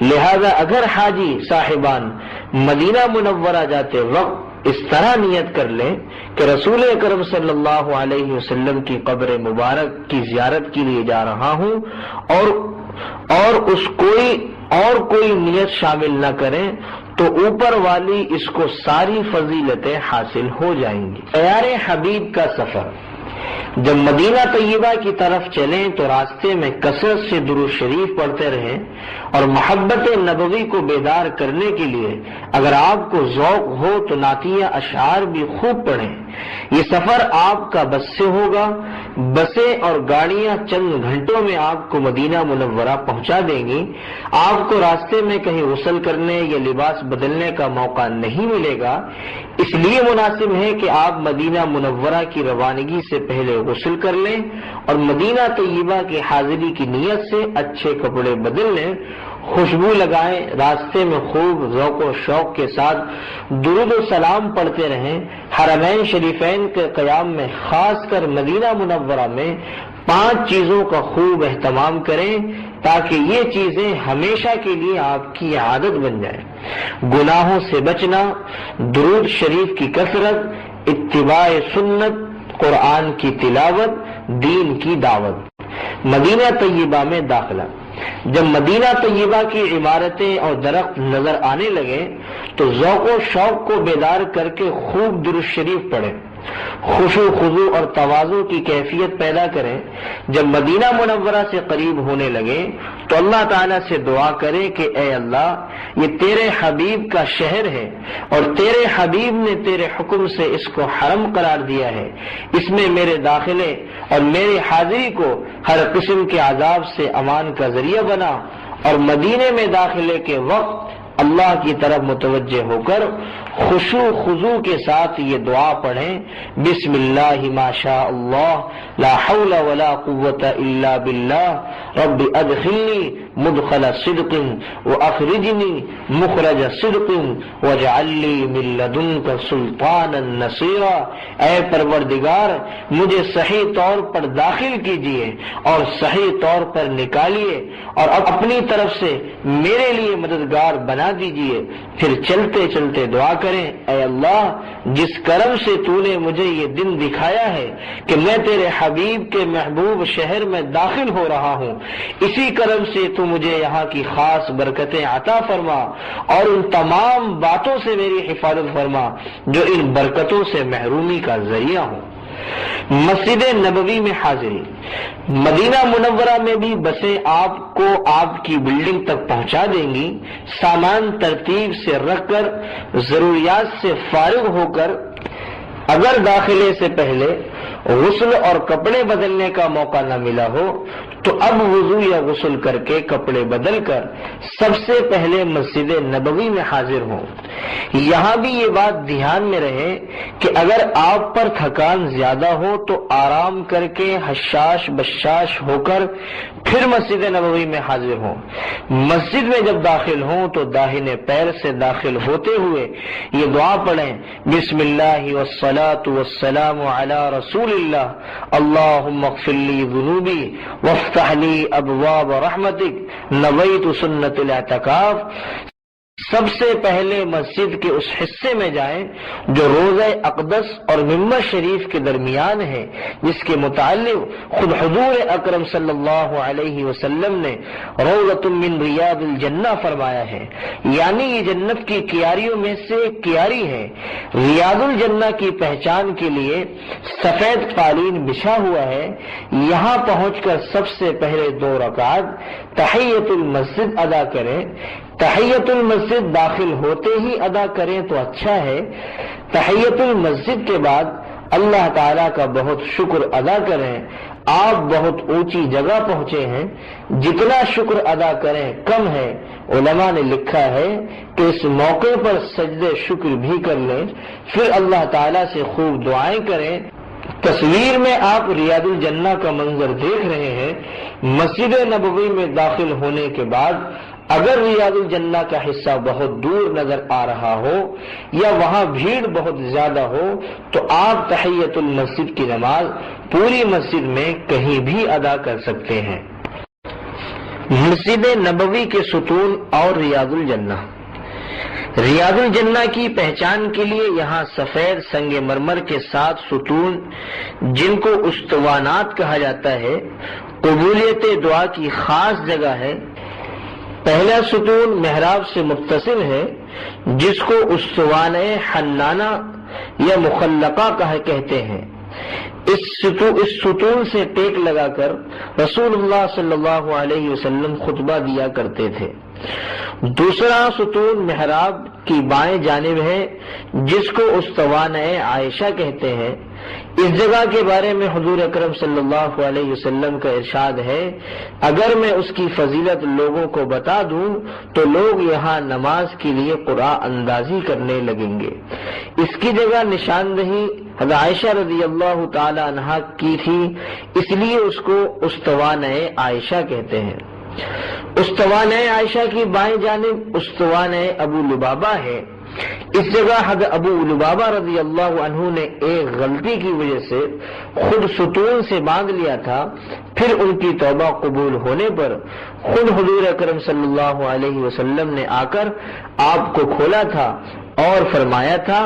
لہذا اگر حاجی صاحبان مدینہ منورہ جاتے وقت اس طرح نیت کر لیں کہ رسول اکرم صلی اللہ علیہ وسلم کی قبر مبارک کی زیارت کے لیے جا رہا ہوں، اور اس کوئی نیت شامل نہ کریں تو اوپر والی اس کو ساری فضیلتیں حاصل ہو جائیں گی۔ دیار حبیب کا سفر، جب مدینہ طیبہ کی طرف چلیں تو راستے میں کثرت سے درود شریف پڑھتے رہیں اور محبت نبوی کو بیدار کرنے کے لیے اگر آپ کو ذوق ہو تو نعتیہ اشعار بھی خوب پڑھیں۔ یہ سفر آپ کا بس سے ہوگا، بسیں اور گاڑیاں چند گھنٹوں میں آپ کو مدینہ منورہ پہنچا دیں گی۔ آپ کو راستے میں کہیں غسل کرنے یا لباس بدلنے کا موقع نہیں ملے گا، اس لیے مناسب ہے کہ آپ مدینہ منورہ کی روانگی سے پہلے غسل کر لیں اور مدینہ طیبہ کی حاضری کی نیت سے اچھے کپڑے بدل لیں، خوشبو لگائیں، راستے میں خوب ذوق و شوق کے ساتھ درود و سلام پڑھتے رہیں۔ حرمین شریفین کے قیام میں خاص کر مدینہ منورہ میں 5 چیزوں کا خوب اہتمام کریں تاکہ یہ چیزیں ہمیشہ کے لیے آپ کی عادت بن جائیں۔ گناہوں سے بچنا، درود شریف کی کثرت، اتباع سنت، قرآن کی تلاوت، دین کی دعوت۔ مدینہ طیبہ میں داخلہ، جب مدینہ طیبہ کی عمارتیں اور درخت نظر آنے لگے تو ذوق و شوق کو بیدار کر کے خوب درود شریف پڑھیں، خشوع خضوع اور تواضع کی کیفیت پیدا کریں۔ جب مدینہ منورہ سے قریب ہونے لگے تو اللہ تعالیٰ سے دعا کریں کہ اے اللہ، یہ تیرے حبیب کا شہر ہے اور تیرے حبیب نے تیرے حکم سے اس کو حرم قرار دیا ہے، اس میں میرے داخلے اور میری حاضری کو ہر قسم کے عذاب سے امان کا ذریعہ بنا، اور مدینے میں داخلے کے وقت اللہ کی طرف متوجہ ہو کر خشوع خضوع کے ساتھ یہ دعا پڑھیں، بسم اللہ ما شاء اللہ لا حول ولا قوة الا باللہ رب ادخلنی مدخل صدق واخرجنی مخرج صدق واجعل لی من لدنک سلطانا نصیرا۔ اے پروردگار، مجھے صحیح طور پر داخل کیجئے اور صحیح طور پر نکالیے اور اپنی طرف سے میرے لیے مددگار بنا دیجئے۔ پھر چلتے چلتے دعا کریں، اے اللہ، جس کرم سے تو نے مجھے یہ دن دکھایا ہے کہ میں تیرے حبیب کے محبوب شہر میں داخل ہو رہا ہوں، اسی کرم سے تو مجھے یہاں کی خاص برکتیں عطا فرما اور ان تمام باتوں سے میری حفاظت فرما جو ان برکتوں سے محرومی کا ذریعہ ہوں۔ مسجد نبوی میں حاضری، مدینہ منورہ میں بھی بسیں آپ کو آپ کی بلڈنگ تک پہنچا دیں گی۔ سامان ترتیب سے رکھ کر ضروریات سے فارغ ہو کر اگر داخلے سے پہلے غسل اور کپڑے بدلنے کا موقع نہ ملا ہو تو اب وضو یا غسل کر کے کپڑے بدل کر سب سے پہلے مسجد نبوی میں حاضر ہوں۔ یہاں بھی یہ بات دھیان میں رہے کہ اگر آپ پر تھکان زیادہ ہو تو آرام کر کے حشاش بشاش ہو کر پھر مسجد نبوی میں حاضر ہوں۔ مسجد میں جب داخل ہوں تو داہنے پیر سے داخل ہوتے ہوئے یہ دعا پڑھیں، بسم اللہ والصلاة والسلام علی رسول اللہ، اللہم اغفر لی ذنوبی وافتح لی ابواب رحمتک، نویت سنت الاعتکاف۔ سب سے پہلے مسجد کے اس حصے میں جائیں جو روضہ اقدس اور ممبر شریف کے درمیان ہے، جس کے متعلق خود حضور اکرم صلی اللہ علیہ وسلم نے روضۃ من ریاض الجنہ فرمایا ہے، یعنی یہ جنت کی کیاریوں میں سے ایک کیاری ہے۔ ریاض الجنہ کی پہچان کے لیے سفید قالین بچھا ہوا ہے، یہاں پہنچ کر سب سے پہلے 2 رکعت تحیۃ المسجد ادا کریں۔ تحیۃ المسجد داخل ہوتے ہی ادا کریں تو اچھا ہے۔ تحیۃ المسجد کے بعد اللہ تعالیٰ کا بہت شکر ادا کریں۔ آپ بہت اونچی جگہ پہنچے ہیں، جتنا شکر ادا کریں کم ہے۔ علماء نے لکھا ہے کہ اس موقع پر سجدے شکر بھی کر لیں، پھر اللہ تعالیٰ سے خوب دعائیں کریں۔ تصویر میں آپ ریاض الجنہ کا منظر دیکھ رہے ہیں۔ مسجد نبوی میں داخل ہونے کے بعد اگر ریاض الجنہ کا حصہ بہت دور نظر آ رہا ہو یا وہاں بھیڑ بہت زیادہ ہو تو آپ تحیۃ المسجد کی نماز پوری مسجد میں کہیں بھی ادا کر سکتے ہیں۔ مسجد نبوی کے ستون اور ریاض الجنہ۔ ریاض الجنہ کی پہچان کے لیے یہاں سفید سنگ مرمر کے 7 ستون، جن کو استوانات کہا جاتا ہے، قبولیت دعا کی خاص جگہ ہے۔ پہلا ستون محراب سے متصل ہے، جس کو استوانہ حنانہ یا مخلقہ کہتے ہیں۔ اس ستون سے ٹیک لگا کر رسول اللہ صلی اللہ علیہ وسلم خطبہ دیا کرتے تھے۔ دوسرا ستون محراب کی بائیں جانب ہے، جس کو استوانہ عائشہ کہتے ہیں۔ اس جگہ کے بارے میں حضور اکرم صلی اللہ علیہ وسلم کا ارشاد ہے، اگر میں اس کی فضیلت لوگوں کو بتا دوں تو لوگ یہاں نماز کے لیے قرآن اندازی کرنے لگیں گے۔ اس کی جگہ نشاندہی حضرت عائشہ رضی اللہ تعالی عنہا کی تھی، اس لیے اس کو استوانہ عائشہ کہتے ہیں۔ استوانہ عائشہ کی بائیں جانب استوانہ ابو لبابہ ہے۔ اس جگہ حضرت ابو لبابہ رضی اللہ عنہ نے ایک غلطی کی وجہ سے خود ستون سے باندھ لیا تھا، پھر ان کی توبہ قبول ہونے پر خود حضور اکرم صلی اللہ علیہ وسلم نے آ کر آپ کو کھولا تھا اور فرمایا تھا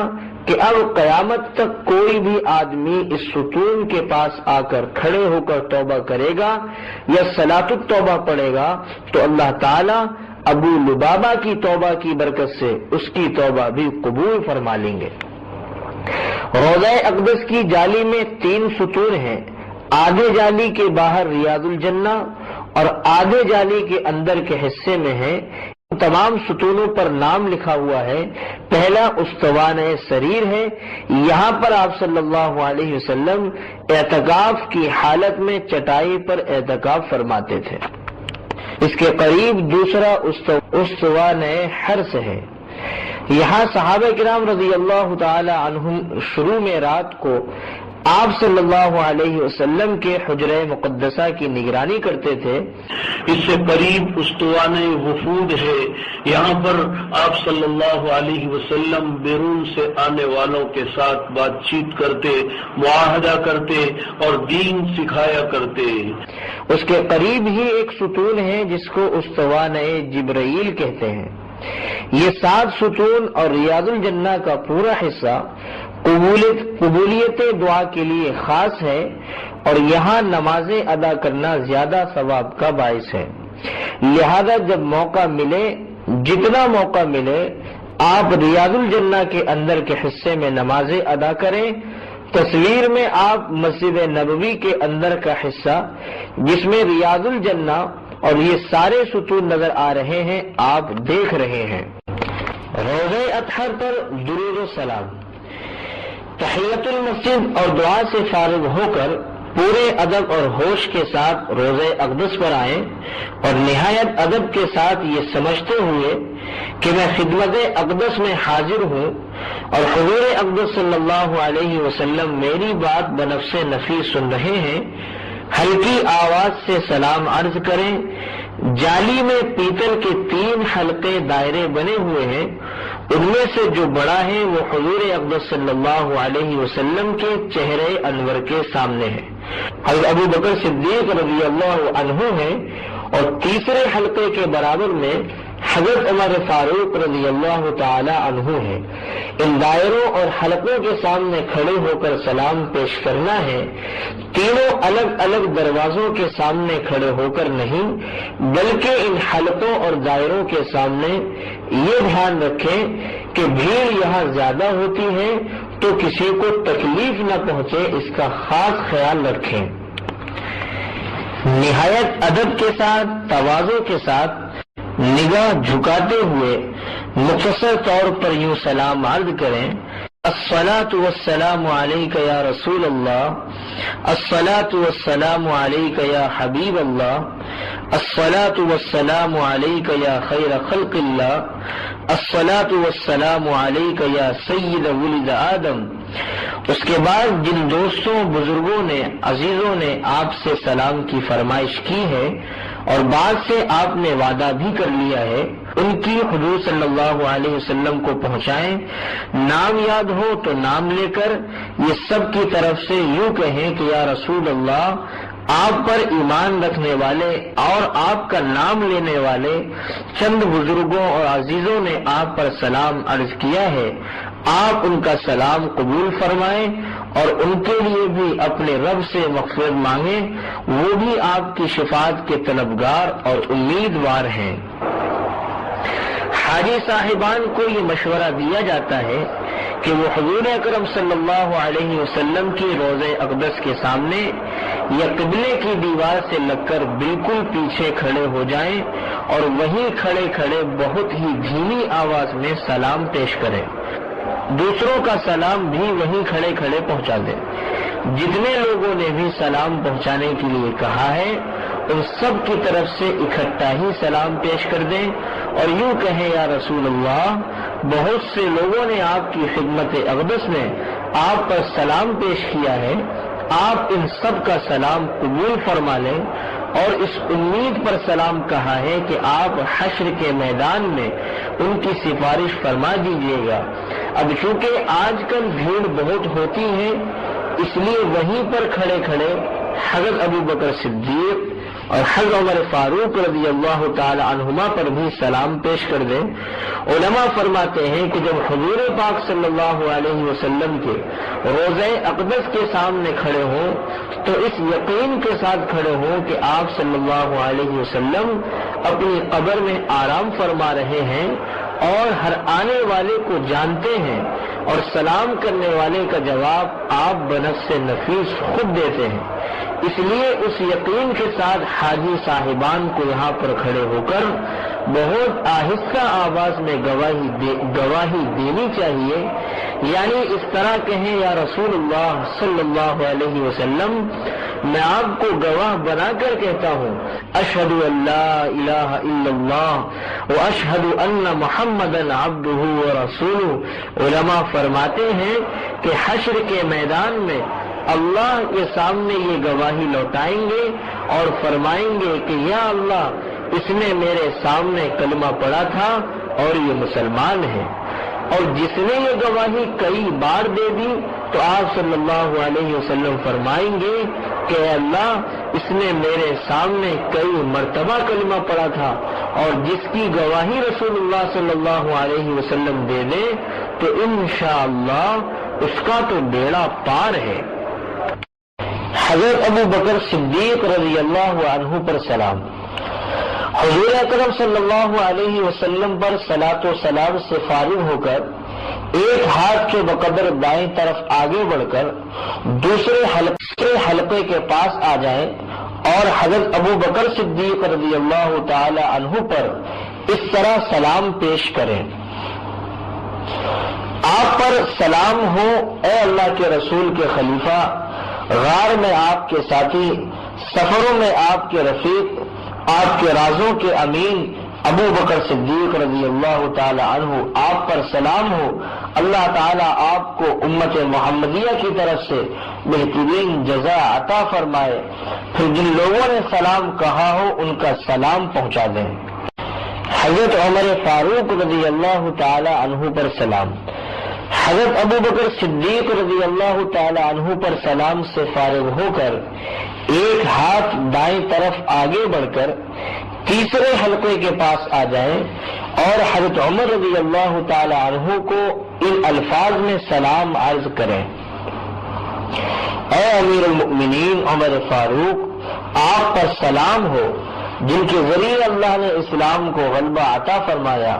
کہ اب قیامت تک کوئی بھی آدمی اس ستون کے پاس آ کر کھڑے ہو کر توبہ کرے گا یا صلاۃ التوبہ پڑھے گا تو اللہ تعالی ابو لبابہ کی توبہ کی برکت سے اس کی توبہ بھی قبول فرما لیں گے۔ روضہ اقدس کی جالی میں 3 ستون ہیں، آدھے جالی کے باہر ریاض الجنہ اور آدھے جالی کے اندر کے حصے میں ہے۔ تمام ستونوں پر نام لکھا ہوا ہے۔ پہلا استوانہ سریر ہے، یہاں پر آپ صلی اللہ علیہ وسلم اعتکاف کی حالت میں چٹائی پر اعتکاف فرماتے تھے۔ اس کے قریب دوسرا استوانہ حرس ہے، یہاں صحابہ کرام رضی اللہ تعالی عنہم شروع میں رات کو آپ صلی اللہ علیہ وسلم کے حجرہ مقدسہ کی نگرانی کرتے تھے۔ اس سے قریب استوانہ وفود ہے، یہاں پر آپ صلی اللہ علیہ وسلم بیرون سے آنے والوں کے ساتھ بات چیت کرتے، معاہدہ کرتے اور دین سکھایا کرتے۔ اس کے قریب ہی ایک ستون ہے جس کو استوانہ جبرائیل کہتے ہیں۔ یہ 7 ستون اور ریاض الجنہ کا پورا حصہ قبولیت دعا کے لیے خاص ہے اور یہاں نمازیں ادا کرنا زیادہ ثواب کا باعث ہے، لہذا جب موقع ملے، جتنا موقع ملے، آپ ریاض الجنہ کے اندر کے حصے میں نمازیں ادا کریں۔ تصویر میں آپ مسجد نبوی کے اندر کا حصہ جس میں ریاض الجنہ اور یہ سارے ستون نظر آ رہے ہیں آپ دیکھ رہے ہیں۔ روضہ اطہر پر درود و سلام۔ تحیت المسجد اور دعا سے فارغ ہو کر پورے ادب اور ہوش کے ساتھ روزہ اقدس پر آئیں اور نہایت ادب کے ساتھ یہ سمجھتے ہوئے کہ میں خدمت اقدس میں حاضر ہوں اور حضور اقدس صلی اللہ علیہ وسلم میری بات بنفس نفیس سن رہے ہیں، ہلکی آواز سے سلام عرض کریں۔ جالی میں پیتل کے 3 حلقے دائرے بنے ہوئے ہیں، ان میں سے جو بڑا ہے وہ حضور اقدس صلی اللہ علیہ وسلم کے چہرے انور کے سامنے ہے، حضرت ابو بکر صدیق رضی اللہ عنہ ہے، اور تیسرے حلقے کے برابر میں حضرت عمر فاروق رضی اللہ تعالی عنہ ہے۔ ان دائروں اور حلقوں کے سامنے کھڑے ہو کر سلام پیش کرنا ہے، تینوں الگ الگ دروازوں کے سامنے کھڑے ہو کر نہیں، بلکہ ان حلقوں اور دائروں کے سامنے۔ یہ دھیان رکھیں کہ بھیڑ یہاں زیادہ ہوتی ہے تو کسی کو تکلیف نہ پہنچے، اس کا خاص خیال رکھیں۔ نہایت ادب کے ساتھ، تواضع کے ساتھ نگاہ جھکاتے ہوئے مختصر طور پر یوں سلام عرض کریں: الصلاۃ والسلام علیک یا رسول اللہ، الصلاۃ والسلام علیک یا حبیب اللہ، الصلاۃ والسلام علیک یا خیر خلق اللہ، الصلاۃ والسلام علیک یا سید ولد آدم۔ اس کے بعد جن دوستوں، بزرگوں نے، عزیزوں نے آپ سے سلام کی فرمائش کی ہے اور بعد سے آپ نے وعدہ بھی کر لیا ہے، ان کی حضور صلی اللہ علیہ وسلم کو پہنچائیں۔ نام یاد ہو تو نام لے کر یہ سب کی طرف سے یوں کہیں کہ یا رسول اللہ، آپ پر ایمان رکھنے والے اور آپ کا نام لینے والے چند بزرگوں اور عزیزوں نے آپ پر سلام عرض کیا ہے، آپ ان کا سلام قبول فرمائیں اور ان کے لیے بھی اپنے رب سے مغفرت مانگیں، وہ بھی آپ کی شفاعت کے طلبگار اور امیدوار ہیں۔ حاجی صاحبان کو یہ مشورہ دیا جاتا ہے کہ وہ حضور اکرم صلی اللہ علیہ وسلم کی روضہ اقدس کے سامنے یا قبلے کی دیوار سے لگ کر بالکل پیچھے کھڑے ہو جائیں اور وہیں کھڑے کھڑے بہت ہی دھیمی آواز میں سلام پیش کریں، دوسروں کا سلام بھی وہیں کھڑے کھڑے پہنچا دیں۔ جتنے لوگوں نے بھی سلام پہنچانے کے لیے کہا ہے ان سب کی طرف سے اکٹھا ہی سلام پیش کر دیں اور یوں کہیں یا رسول اللہ، بہت سے لوگوں نے آپ کی خدمت اقدس میں آپ پر سلام پیش کیا ہے، آپ ان سب کا سلام قبول فرما لیں اور اس امید پر سلام کہا ہے کہ آپ حشر کے میدان میں ان کی سفارش فرما دیجیے گا۔ اب چونکہ آج کل بھیڑ بہت ہوتی ہے، اس لیے وہیں پر کھڑے کھڑے حضرت ابو بکر صدیق اور حضرت عمر فاروق رضی اللہ تعالی عنہما پر بھی سلام پیش کر دیں۔ علماء فرماتے ہیں کہ جب حضور پاک صلی اللہ علیہ وسلم کے روضہ اقدس کے سامنے کھڑے ہوں تو اس یقین کے ساتھ کھڑے ہوں کہ آپ صلی اللہ علیہ وسلم اپنی قبر میں آرام فرما رہے ہیں اور ہر آنے والے کو جانتے ہیں اور سلام کرنے والے کا جواب آپ بنفس نفیس خود دیتے ہیں، اس لیے اس یقین کے ساتھ حاجی صاحبان کو یہاں پر کھڑے ہو کر بہت آہستہ آواز میں گواہی دینی چاہیے، یعنی اس طرح کہیں یا رسول اللہ صلی اللہ علیہ وسلم، میں آپ کو گواہ بنا کر کہتا ہوں اشہد ان لا الہ الا اللہ واشہد ان محمدا عبدہ ورسولہ۔ علماء فرماتے ہیں کہ حشر کے میدان میں اللہ کے سامنے یہ گواہی لوٹائیں گے اور فرمائیں گے کہ یا اللہ، اس نے میرے سامنے کلمہ پڑھا تھا اور یہ مسلمان ہے، اور جس نے یہ گواہی کئی بار دے دی تو آپ صلی اللہ علیہ وسلم فرمائیں گے کہ اے اللہ، اس نے میرے سامنے کئی مرتبہ کلمہ پڑھا تھا، اور جس کی گواہی رسول اللہ صلی اللہ علیہ وسلم دے دے تو انشاءاللہ اس کا تو بیڑا پار ہے۔ حضرت ابو بکر صدیق رضی اللہ عنہ پر سلام۔ حضور اکرم صلی اللہ علیہ وسلم پر صلاۃ و سلام سے فارغ ہو کر ایک ہاتھ کے بقدر دائیں طرف آگے بڑھ کر دوسرے حلقے کے پاس آ جائیں اور حضرت ابو بکر صدیق رضی اللہ تعالی عنہ پر اس طرح سلام پیش کریں: آپ پر سلام ہو اے اللہ کے رسول کے خلیفہ، غار میں آپ کے ساتھی، سفروں میں آپ کے رفیق، آپ کے رازوں کے امین ابو بکر صدیق رضی اللہ تعالی عنہ، آپ پر سلام ہو، اللہ تعالیٰ آپ کو امت محمدیہ کی طرف سے بہترین جزا عطا فرمائے۔ پھر جن لوگوں نے سلام کہا ہو ان کا سلام پہنچا دیں۔ حضرت عمر فاروق رضی اللہ تعالی عنہ پر سلام۔ حضرت ابو بکر صدیق رضی اللہ تعالی عنہ پر سلام سے فارغ ہو کر ایک ہاتھ دائیں طرف آگے بڑھ کر تیسرے حلقے کے پاس آ جائیں اور حضرت عمر رضی اللہ تعالی عنہ کو ان الفاظ میں سلام عرض کریں: اے امیر المؤمنین عمر فاروق، آپ پر سلام ہو جن کے ذریعے اللہ نے اسلام کو غلبہ عطا فرمایا۔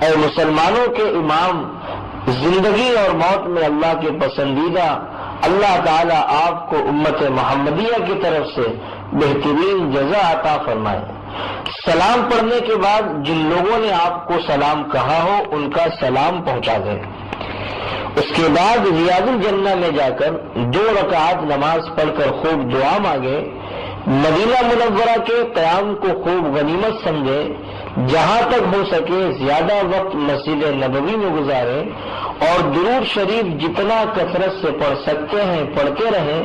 اے مسلمانوں کے امام، زندگی اور موت میں اللہ کے پسندیدہ، اللہ تعالیٰ آپ کو امت محمدیہ کی طرف سے بہترین جزا عطا فرمائے۔ سلام پڑھنے کے بعد جن لوگوں نے آپ کو سلام کہا ہو ان کا سلام پہنچا دیں۔ اس کے بعد ریاض الجنہ میں جا کر 2 رکعات نماز پڑھ کر خوب دعا مانگے، مدینہ منورہ کے قیام کو خوب غنیمت سمجھے، جہاں تک ہو سکے زیادہ وقت مسجد نبوی میں گزارے اور درود شریف جتنا کثرت سے پڑھ سکتے ہیں پڑھتے رہیں،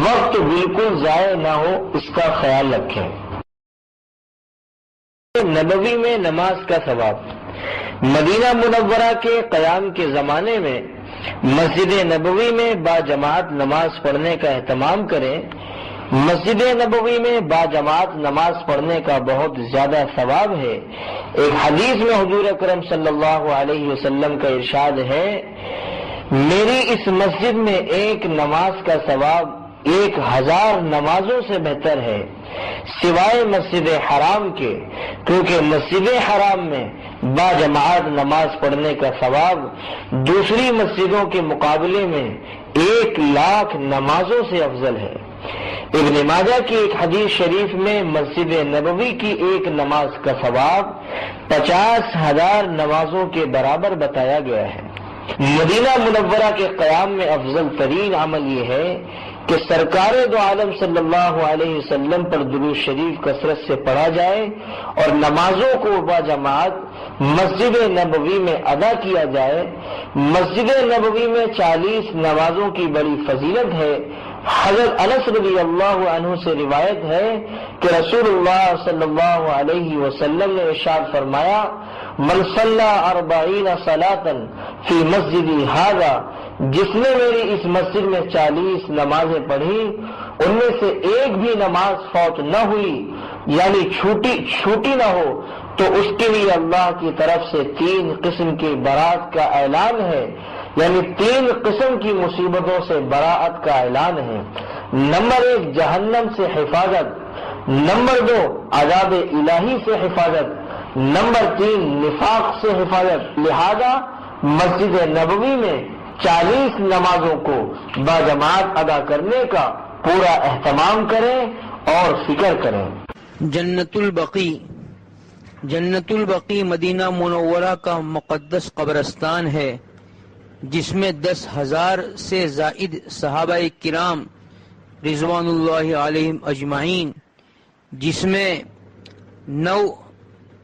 وقت بالکل ضائع نہ ہو اس کا خیال رکھیں۔ نبوی میں نماز کا ثواب۔ مدینہ منورہ کے قیام کے زمانے میں مسجد نبوی میں باجماعت نماز پڑھنے کا اہتمام کریں۔ مسجد نبوی میں باجماعت نماز پڑھنے کا بہت زیادہ ثواب ہے۔ ایک حدیث میں حضور اکرم صلی اللہ علیہ وسلم کا ارشاد ہے: میری اس مسجد میں ایک نماز کا ثواب 1000 نمازوں سے بہتر ہے، سوائے مسجد حرام کے، کیونکہ مسجد حرام میں باجماعت نماز پڑھنے کا ثواب دوسری مسجدوں کے مقابلے میں 1,00,000 نمازوں سے افضل ہے۔ ابن ماجہ کی ایک حدیث شریف میں مسجد نبوی کی ایک نماز کا ثواب 50,000 نمازوں کے برابر بتایا گیا ہے۔ مدینہ منورہ کے قیام میں افضل ترین عمل یہ ہے کہ سرکار دو عالم صلی اللہ علیہ وسلم پر درود شریف کثرت سے پڑھا جائے اور نمازوں کو باجماعت مسجد نبوی میں ادا کیا جائے۔ مسجد نبوی میں 40 نمازوں کی بڑی فضیلت ہے۔ حضرت انس رضی اللہ عنہ سے روایت ہے کہ رسول اللہ صلی اللہ علیہ وسلم نے ارشاد فرمایا: من صلی 40 صلاۃ فی مسجدی ھذا، جس نے میری اس مسجد میں 40 نمازیں پڑھی، ان میں سے ایک بھی نماز فوت نہ ہوئی، یعنی چھوٹی نہ ہو، تو اس کے لیے اللہ کی طرف سے 3 قسم کی برات کا اعلان ہے، یعنی 3 قسم کی مصیبتوں سے براعت کا اعلان ہے۔ نمبر 1 جہنم سے حفاظت، نمبر 2 عذاب الہی سے حفاظت، نمبر 3 نفاق سے حفاظت۔ لہذا مسجد نبوی میں 40 نمازوں کو باجماعت ادا کرنے کا پورا اہتمام کریں اور فکر کریں۔ جنت البقیع مدینہ منورہ کا مقدس قبرستان ہے، جس میں 10,000 سے زائد صحابہ کرام رضوان اللہ علیہم اجمعین، جس میں 9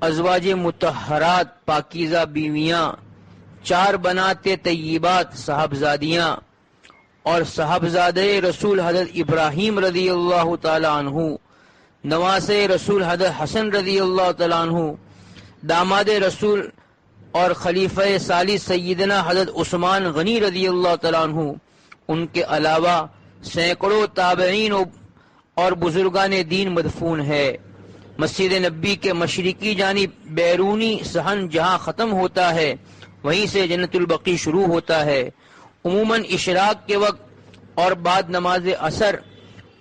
ازواج مطہرات پاکیزہ بیویاں، 4 بنات طیبات صاحبزادیاں اور صاحبزادہ رسول حضرت ابراہیم رضی اللہ تعالی عنہ، نواسے رسول حضرت حسن رضی اللہ تعالی عنہ، داماد رسول اور خلیفہ ثالث سیدنا حضرت عثمان غنی رضی اللہ تعالی عنہ، ان کے علاوہ سینکڑوں تابعین اور بزرگان دین مدفون ہے۔ مسجد نبی کے مشرقی جانب بیرونی صحن جہاں ختم ہوتا ہے، وہیں سے جنت البقیع شروع ہوتا ہے۔ عموماً اشراق کے وقت اور بعد نماز عصر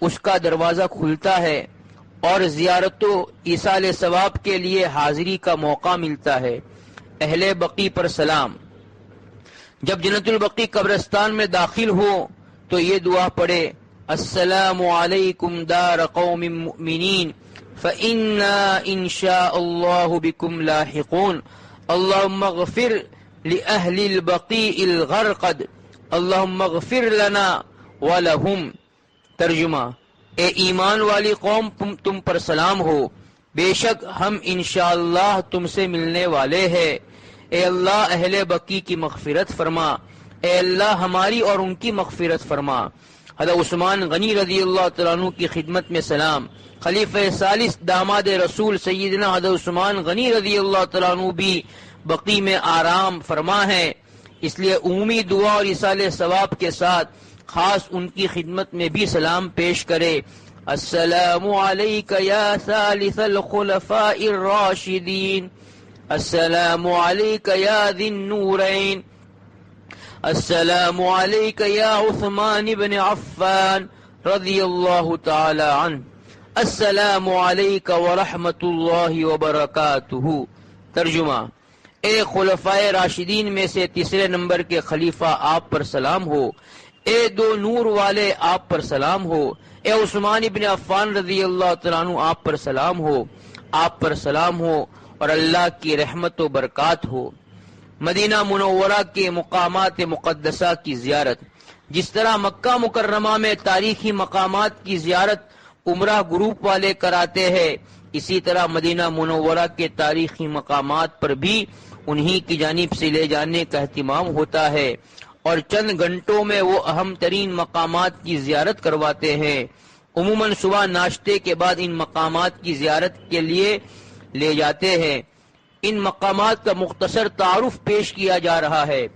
اس کا دروازہ کھلتا ہے اور زیارت و ایصال ثواب کے لیے حاضری کا موقع ملتا ہے۔ اہل بقیع پر سلام۔ جب جنت البقیع قبرستان میں داخل ہو تو یہ دعا پڑھے: السلام علیکم دار قوم مؤمنین فإنا إن شاء الله بكم لاحقون اللهم اغفر لأهل البقيع الغرقد اللهم اغفر لنا ولهم۔ ترجمہ، اے ایمان والی قوم تم پر سلام ہو، بے شک ہم انشاءاللہ تم سے ملنے والے ہیں۔ اے اللہ اہل بقیع کی مغفرت فرما، اے اللہ ہماری اور ان کی مغفرت فرما۔ حضرت عثمان غنی رضی اللہ تعالیٰ عنہ کی خدمت میں سلام۔ خلیفہ ثالث داماد رسول سیدنا حضرت عثمان غنی رضی اللہ تعالیٰ عنہ بھی بقیع میں آرام فرما ہے، اس لیے عمومی دعا اور ایصال ثواب کے ساتھ خاص ان کی خدمت میں بھی سلام پیش کرے۔ السلام علیک یا ثالث الخلفاء الراشدین، السلام علیک یا ذی النورین، السلام علیک یا عثمان بن عفان رضی اللہ تعالی عنہ، السلام علیک ورحمۃ اللہ وبرکاتہ۔ ترجمہ، اے خلفائے راشدین میں سے تیسرے نمبر کے خلیفہ آپ پر سلام ہو، اے دو نور والے آپ پر سلام ہو، اے عثمان ابن عفان رضی اللہ تعالیٰ عنہ آپ پر سلام ہو، آپ پر سلام ہو اور اللہ کی رحمت و برکات ہو۔ مدینہ منورہ کے مقامات مقدسہ کی زیارت۔ جس طرح مکہ مکرمہ میں تاریخی مقامات کی زیارت عمرہ گروپ والے کراتے ہیں، اسی طرح مدینہ منورہ کے تاریخی مقامات پر بھی انہی کی جانب سے لے جانے کا اہتمام ہوتا ہے اور چند گھنٹوں میں وہ اہم ترین مقامات کی زیارت کرواتے ہیں۔ عموماً صبح ناشتے کے بعد ان مقامات کی زیارت کے لیے لے جاتے ہیں۔ ان مقامات کا مختصر تعارف پیش کیا جا رہا ہے۔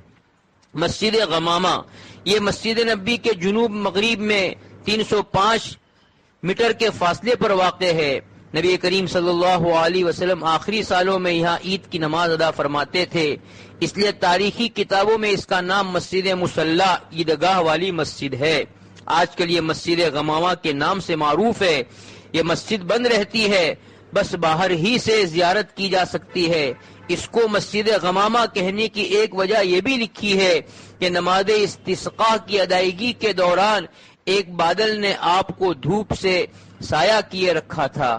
مسجد غمامہ، یہ مسجد نبی کے جنوب مغرب میں 305 میٹر کے فاصلے پر واقع ہے۔ نبی کریم صلی اللہ علیہ وسلم آخری سالوں میں یہاں عید کی نماز ادا فرماتے تھے، اس لیے تاریخی کتابوں میں اس کا نام مسجد مصلی عیدگاہ والی مسجد ہے۔ آج کل یہ مسجد غمامہ کے نام سے معروف ہے۔ یہ مسجد بند رہتی ہے، بس باہر ہی سے زیارت کی جا سکتی ہے۔ اس کو مسجد غمامہ کہنے کی ایک وجہ یہ بھی لکھی ہے کہ نماز استسقاء کی ادائیگی کے دوران ایک بادل نے آپ کو دھوپ سے سایہ کیے رکھا تھا۔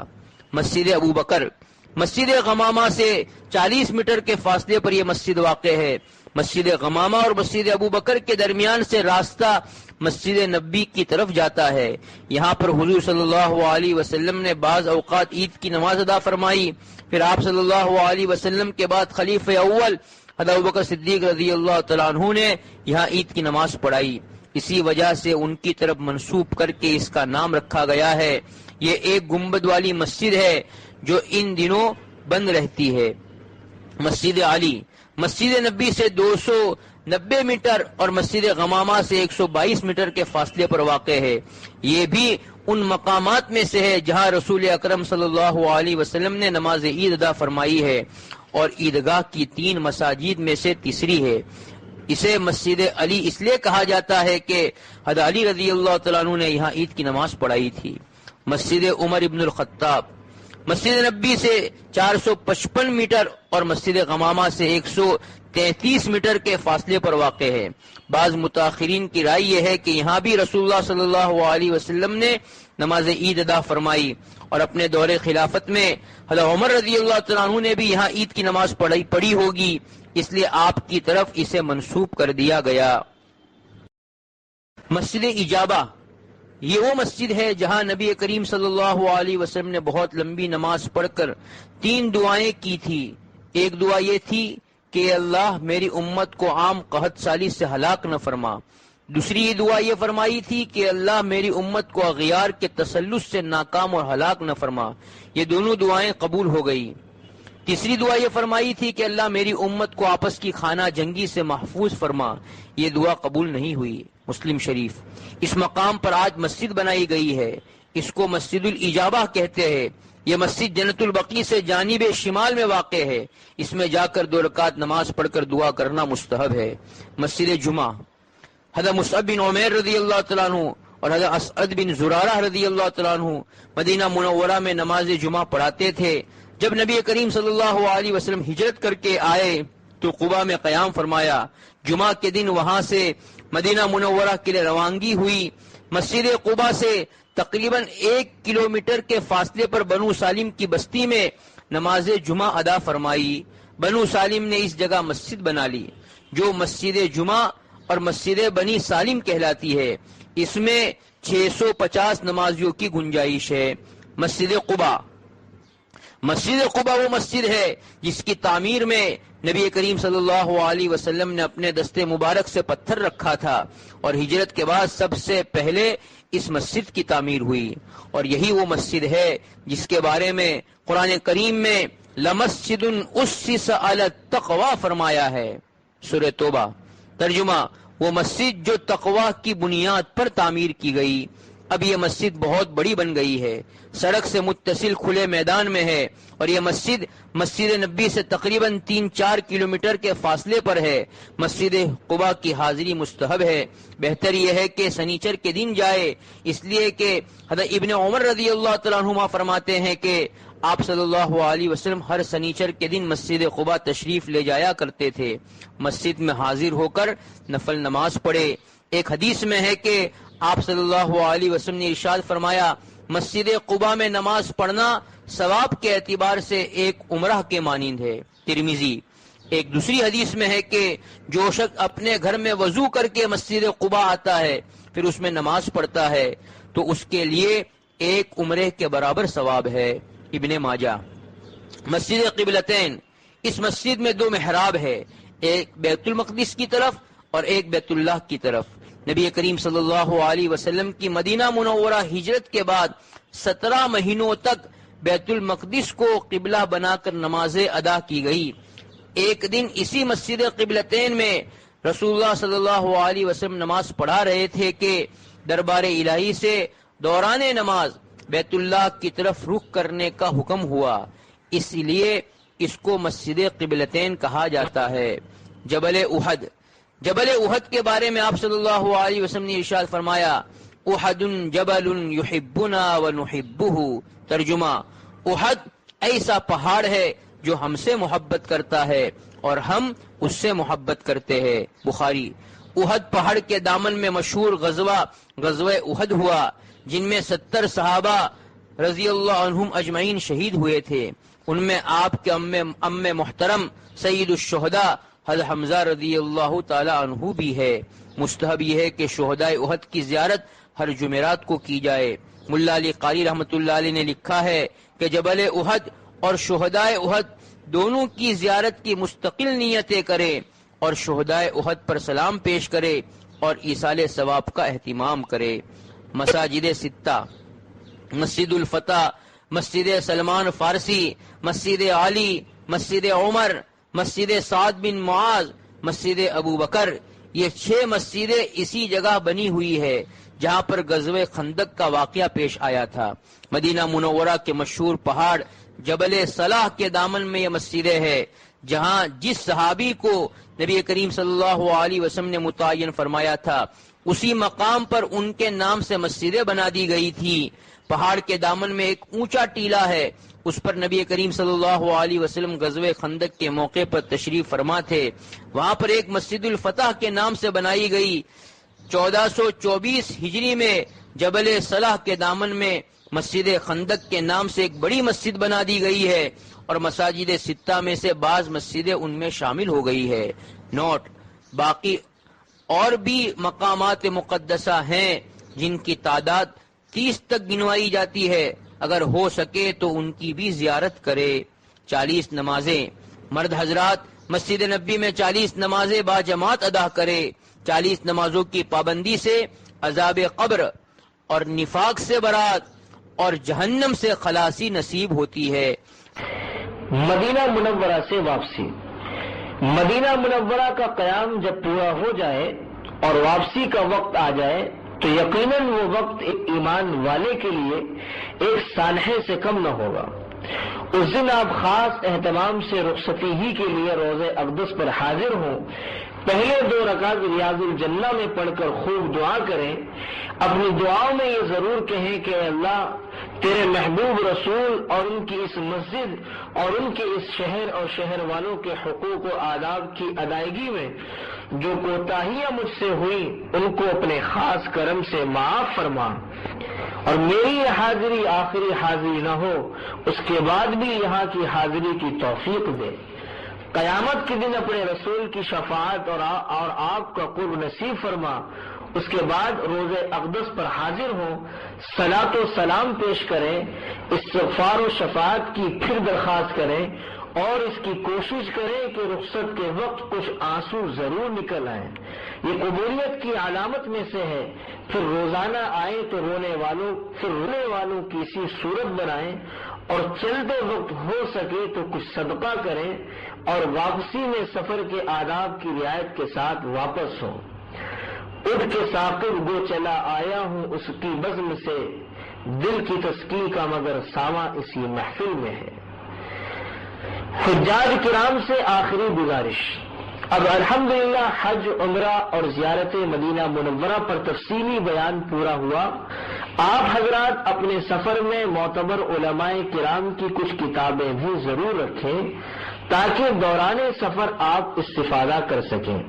مسجد ابو بکر، مسجد غمامہ سے 40 میٹر کے فاصلے پر یہ مسجد واقع ہے۔ مسجد غمامہ اور مسجد ابو بکر کے درمیان سے راستہ مسجد نبی کی طرف جاتا ہے۔ یہاں پر حضور صلی اللہ علیہ وسلم نے بعض اوقات عید کی نماز ادا فرمائی، پھر آپ صلی اللہ علیہ وسلم کے بعد خلیفہ اول حضرت ابوبکر صدیق رضی اللہ تعالیٰ عنہ نے یہاں عید کی نماز پڑھائی، اسی وجہ سے ان کی طرف منسوب کر کے اس کا نام رکھا گیا ہے۔ یہ ایک گنبد والی مسجد ہے جو ان دنوں بند رہتی ہے۔ مسجد علی، مسجد نبی سے 290 میٹر اور مسجد غمامہ سے 122 میٹر کے فاصلے پر واقع ہے۔ یہ بھی ان مقامات میں سے ہے جہاں رسول اکرم صلی اللہ علیہ وسلم نے نماز عید ادا فرمائی ہے اور عیدگاہ کی 3 مساجد میں سے تیسری ہے۔ اسے مسجد علی اس لیے کہا جاتا ہے کہ حضرت علی رضی اللہ تعالیٰ عنہ نے یہاں عید کی نماز پڑھائی تھی۔ مسجد عمر ابن الخطاب، مسجد نبی سے 455 میٹر اور مسجد غمامہ سے 133 میٹر کے فاصلے پر واقع ہے۔ بعض متاخرین کی رائے یہ ہے کہ یہاں بھی رسول اللہ صلی اللہ علیہ وسلم نے نماز عید ادا فرمائی اور اپنے دور خلافت میں حضرت عمر رضی اللہ تعالیٰ عنہ نے بھی یہاں عید کی نماز پڑھی ہوگی، اس لیے آپ کی طرف اسے منسوب کر دیا گیا۔ مسجد اجابہ، یہ وہ مسجد ہے جہاں نبی کریم صلی اللہ علیہ وسلم نے بہت لمبی نماز پڑھ کر 3 دعائیں کی تھی۔ ایک دعا یہ تھی کہ اللہ میری امت کو عام قحط سالی سے ہلاک نہ فرما۔ دوسری دعا یہ فرمائی تھی کہ اللہ میری امت کو اغیار کے تسلط سے ناکام اور ہلاک نہ فرما۔ یہ دونوں دعائیں قبول ہو گئی۔ تیسری دعا یہ فرمائی تھی کہ اللہ میری امت کو آپس کی خانہ جنگی سے محفوظ فرما۔ یہ دعا قبول نہیں ہوئی۔ مسلم شریف۔ اس مقام پر آج مسجد بنائی گئی ہے، اس کو مسجد الاجابہ کہتے ہیں۔ یہ مسجد جنت البقیع سے جانب شمال میں واقع ہے، اس میں جا کر 2 رکعت نماز پڑھ کر دعا کرنا مستحب ہے۔ مسجد جمعہ، حضرت مصعب بن عمیر رضی اللہ تعالیٰ عنہ اور حضرت اسعد بن زرارہ رضی اللہ تعالیٰ عنہ مدینہ منورہ میں نماز جمعہ پڑھاتے تھے۔ جب نبی کریم صلی اللہ علیہ وسلم ہجرت کر کے آئے تو قباء میں قیام فرمایا۔ جمعہ کے دن وہاں سے مدینہ منورہ کے لیے روانگی ہوئی۔ مسجد قباء سے تقریباً 1 کلومیٹر کے فاصلے پر بنو سالم کی بستی میں نماز جمعہ ادا فرمائی۔ بنو سالم نے اس جگہ مسجد بنا لی۔ جو مسجد جمعہ اور مسجد بنی سالم کہلاتی ہے، اس میں 650 نمازیوں کی گنجائش ہے۔ مسجد قباء وہ مسجد ہے جس کی تعمیر میں نبی کریم صلی اللہ علیہ وسلم نے اپنے دستے مبارک سے پتھر رکھا تھا، اور ہجرت کے بعد سب سے پہلے اس مسجد کی تعمیر ہوئی، اور یہی وہ مسجد ہے جس کے بارے میں قرآن کریم میں لمسجد اسس علی التقوی فرمایا ہے، سورہ توبہ۔ ترجمہ: وہ مسجد جو تقوی کی بنیاد پر تعمیر کی گئی۔ اب یہ مسجد بہت بڑی بن گئی ہے، سڑک سے متصل کھلے میدان میں ہے، اور یہ مسجد نبی سے تقریباً 3-4 کلومیٹر کے فاصلے پر ہے۔ مسجد قباء کی حاضری مستحب ہے، بہتر یہ ہے کہ سنیچر کے دن جائے، اس لیے کہ حضرت ابن عمر رضی اللہ تعالیٰ عنہما فرماتے ہیں کہ آپ صلی اللہ علیہ وسلم ہر سنیچر کے دن مسجد قباء تشریف لے جایا کرتے تھے، مسجد میں حاضر ہو کر نفل نماز پڑھے۔ ایک حدیث میں ہے کہ آپ صلی اللہ علیہ وسلم نے ارشاد فرمایا، مسجد قباء میں نماز پڑھنا ثواب کے اعتبار سے ایک عمرہ کے مانند ہے، ترمذی۔ ایک دوسری حدیث میں ہے کہ جو شخص اپنے گھر میں وضو کر کے مسجد قباء آتا ہے پھر اس میں نماز پڑھتا ہے تو اس کے لیے ایک عمرے کے برابر ثواب ہے، ابن ماجہ۔ مسجد قبلتین، اس مسجد میں 2 محراب ہے، ایک بیت المقدس کی طرف اور ایک بیت اللہ کی طرف۔ نبی کریم صلی اللہ علیہ وسلم کی مدینہ منورہ ہجرت کے بعد 17 مہینوں تک بیت المقدس کو قبلہ بنا کر نمازیں ادا کی گئی۔ ایک دن اسی مسجد قبلتین میں رسول اللہ صلی اللہ علیہ وسلم نماز پڑھا رہے تھے کہ دربار الہی سے دوران نماز بیت اللہ کی طرف رخ کرنے کا حکم ہوا، اس لیے اس کو مسجد قبلتین کہا جاتا ہے۔ جبل احد کے بارے میں آپ صلی اللہ علیہ وسلم نے ارشاد فرمایا، احد جبل یحبنا ونحبہ۔ ترجمہ: احد ایسا پہاڑ ہے جو ہم سے محبت کرتا ہے اور ہم اس سے محبت کرتے ہیں، بخاری۔ احد پہاڑ کے دامن میں مشہور غزوہ احد ہوا، جن میں 70 صحابہ رضی اللہ عنہم اجمعین شہید ہوئے تھے، ان میں آپ کے ام محترم سید الشہداء حضرت حمزہ رضی اللہ تعالی عنہ بھی ہے۔ مستحب یہ ہے کہ شہدائے احد کی زیارت ہر جمعرات کو کی جائے۔ ملا علی قاری رحمۃ اللہ علیہ نے لکھا ہے کہ جبل احد اور شہدائے احد دونوں کی زیارت کی مستقل نیتیں کرے اور شہدائے احد پر سلام پیش کرے اور ایصال ثواب کا اہتمام کرے۔ مساجد 6: مسجد الفتح، مسجد سلمان فارسی، مسجد علی، مسجد عمر، مسجد سعد بن معاذ، مسجد ابو بکر۔ یہ 6 مسجدیں اسی جگہ بنی ہوئی ہے جہاں پر غزوہ خندق کا واقعہ پیش آیا تھا۔ مدینہ منورہ کے مشہور پہاڑ جبل صلاح کے دامن میں یہ مسجدیں ہے، جہاں جس صحابی کو نبی کریم صلی اللہ علیہ وسلم نے متعین فرمایا تھا اسی مقام پر ان کے نام سے مسجدیں بنا دی گئی تھی۔ پہاڑ کے دامن میں ایک اونچا ٹیلہ ہے، اس پر نبی کریم صلی اللہ علیہ وسلم غزوہ خندق کے موقع پر تشریف فرما تھے۔ وہاں پر ایک مسجد الفتح کے نام سے بنائی گئی۔ 1424 ہجری میں جبل صلاح کے دامن میں مسجد خندق کے نام سے ایک بڑی مسجد بنا دی گئی ہے، اور مساجد 6 میں سے بعض مسجدیں ان میں شامل ہو گئی ہے۔ نوٹ: باقی اور بھی مقامات مقدسہ ہیں جن کی تعداد 30 تک گنوائی جاتی ہے، اگر ہو سکے تو ان کی بھی زیارت کرے۔ 40 نمازیں، مرد حضرات مسجد نبی میں 40 نمازیں باجماعت ادا کرے۔ 40 نمازوں کی پابندی سے عذاب قبر اور نفاق سے برات اور جہنم سے خلاصی نصیب ہوتی ہے۔ مدینہ منورہ سے واپسی۔ مدینہ منورہ کا قیام جب پورا ہو جائے اور واپسی کا وقت آ جائے تو یقیناً وہ وقت ایک ایمان والے کے لیے ایک سانحے سے کم نہ ہوگا۔ اس دن آپ خاص اہتمام سے رخصتی ہی کے لیے روضہ اقدس پر حاضر ہوں، پہلے 2 رکعت ریاض الجنہ میں پڑھ کر خوب دعا کریں۔ اپنی دعاؤں میں یہ ضرور کہیں کہ اے اللہ، تیرے محبوب رسول اور ان کی اس مسجد اور ان کے اس شہر اور شہر والوں کے حقوق و آداب کی ادائیگی میں جو کوتاہیاں مجھ سے ہوئی ان کو اپنے خاص کرم سے معاف فرما، اور میری یہ حاضری آخری حاضری نہ ہو، اس کے بعد بھی یہاں کی حاضری کی توفیق دے۔ قیامت کے دن اپنے رسول کی شفاعت اور آپ کا قرب نصیب فرما، اس کے بعد روز اقدس پر حاضر ہوں، صلاۃ و سلام پیش کریں، استغفار و شفاعت کی پھر درخواست کریں اور اس کی کوشش کریں کہ رخصت کے وقت کچھ آنسو ضرور نکل آئیں، یہ قبولیت کی علامت میں سے ہے۔ پھر روزانہ آئیں تو رونے والوں کی سی صورت بنائیں، اور چلتے وقت ہو سکے تو کچھ صدقہ کریں، اور واپسی میں سفر کے آداب کی رعایت کے ساتھ واپس ہوں۔ اٹھ کے ثاقب گو چلا آیا ہوں اس کی بزم سے، دل کی تسکین کا مگر ساواں اسی محفل میں ہے۔ حجاج کرام سے آخری گزارش۔ اب الحمدللہ حج، عمرہ اور زیارت مدینہ منورہ پر تفصیلی بیان پورا ہوا۔ آپ حضرات اپنے سفر میں معتبر علماء کرام کی کچھ کتابیں بھی ضرور رکھیں تاکہ دوران سفر آپ استفادہ کر سکیں،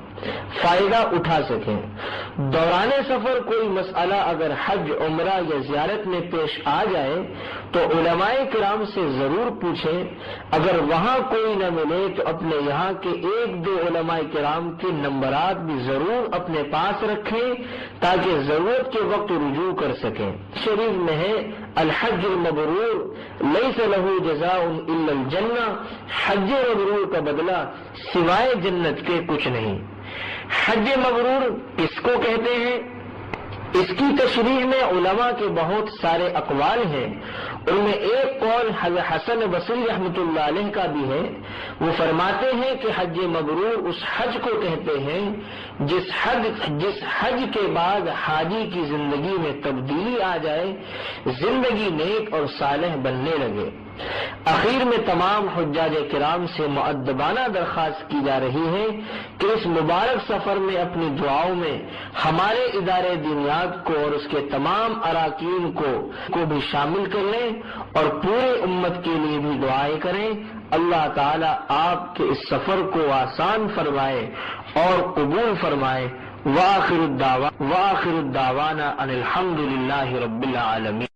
فائدہ اٹھا سکیں۔ دوران سفر کوئی مسئلہ اگر حج، عمرہ یا زیارت میں پیش آ جائے تو علماء کرام سے ضرور پوچھیں، اگر وہاں کوئی نہ ملے تو اپنے یہاں کے ایک دو علماء کرام کے نمبرات بھی ضرور اپنے پاس رکھیں تاکہ ضرورت کے وقت رجوع کر سکیں۔ شریف میں ہے الحج المبرور لیس لہ جزاء الا الجنہ، حج مبرور کا بدلہ سوائے جنت کے کچھ نہیں۔ حج مبرور کس کو کہتے ہیں؟ اس کی تشریح میں علماء کے بہت سارے اقوال ہیں، ان میں ایک قول حضرت حسن بصری رحمۃ اللہ علیہ کا بھی ہے۔ وہ فرماتے ہیں کہ حج مبرور اس حج کو کہتے ہیں جس حج کے بعد حاجی کی زندگی میں تبدیلی آ جائے، زندگی نیک اور صالح بننے لگے۔ اخیر میں تمام حجاج کرام سے مؤدبانہ درخواست کی جا رہی ہے کہ اس مبارک سفر میں اپنی دعاؤں میں ہمارے ادارے دینیات کو اور اس کے تمام اراکین کو بھی شامل کر لیں اور پورے امت کے لیے بھی دعائیں کریں۔ اللہ تعالی آپ کے اس سفر کو آسان فرمائے اور قبول فرمائے۔ وآخر الدعوانا ان الحمد للہ رب العالمین۔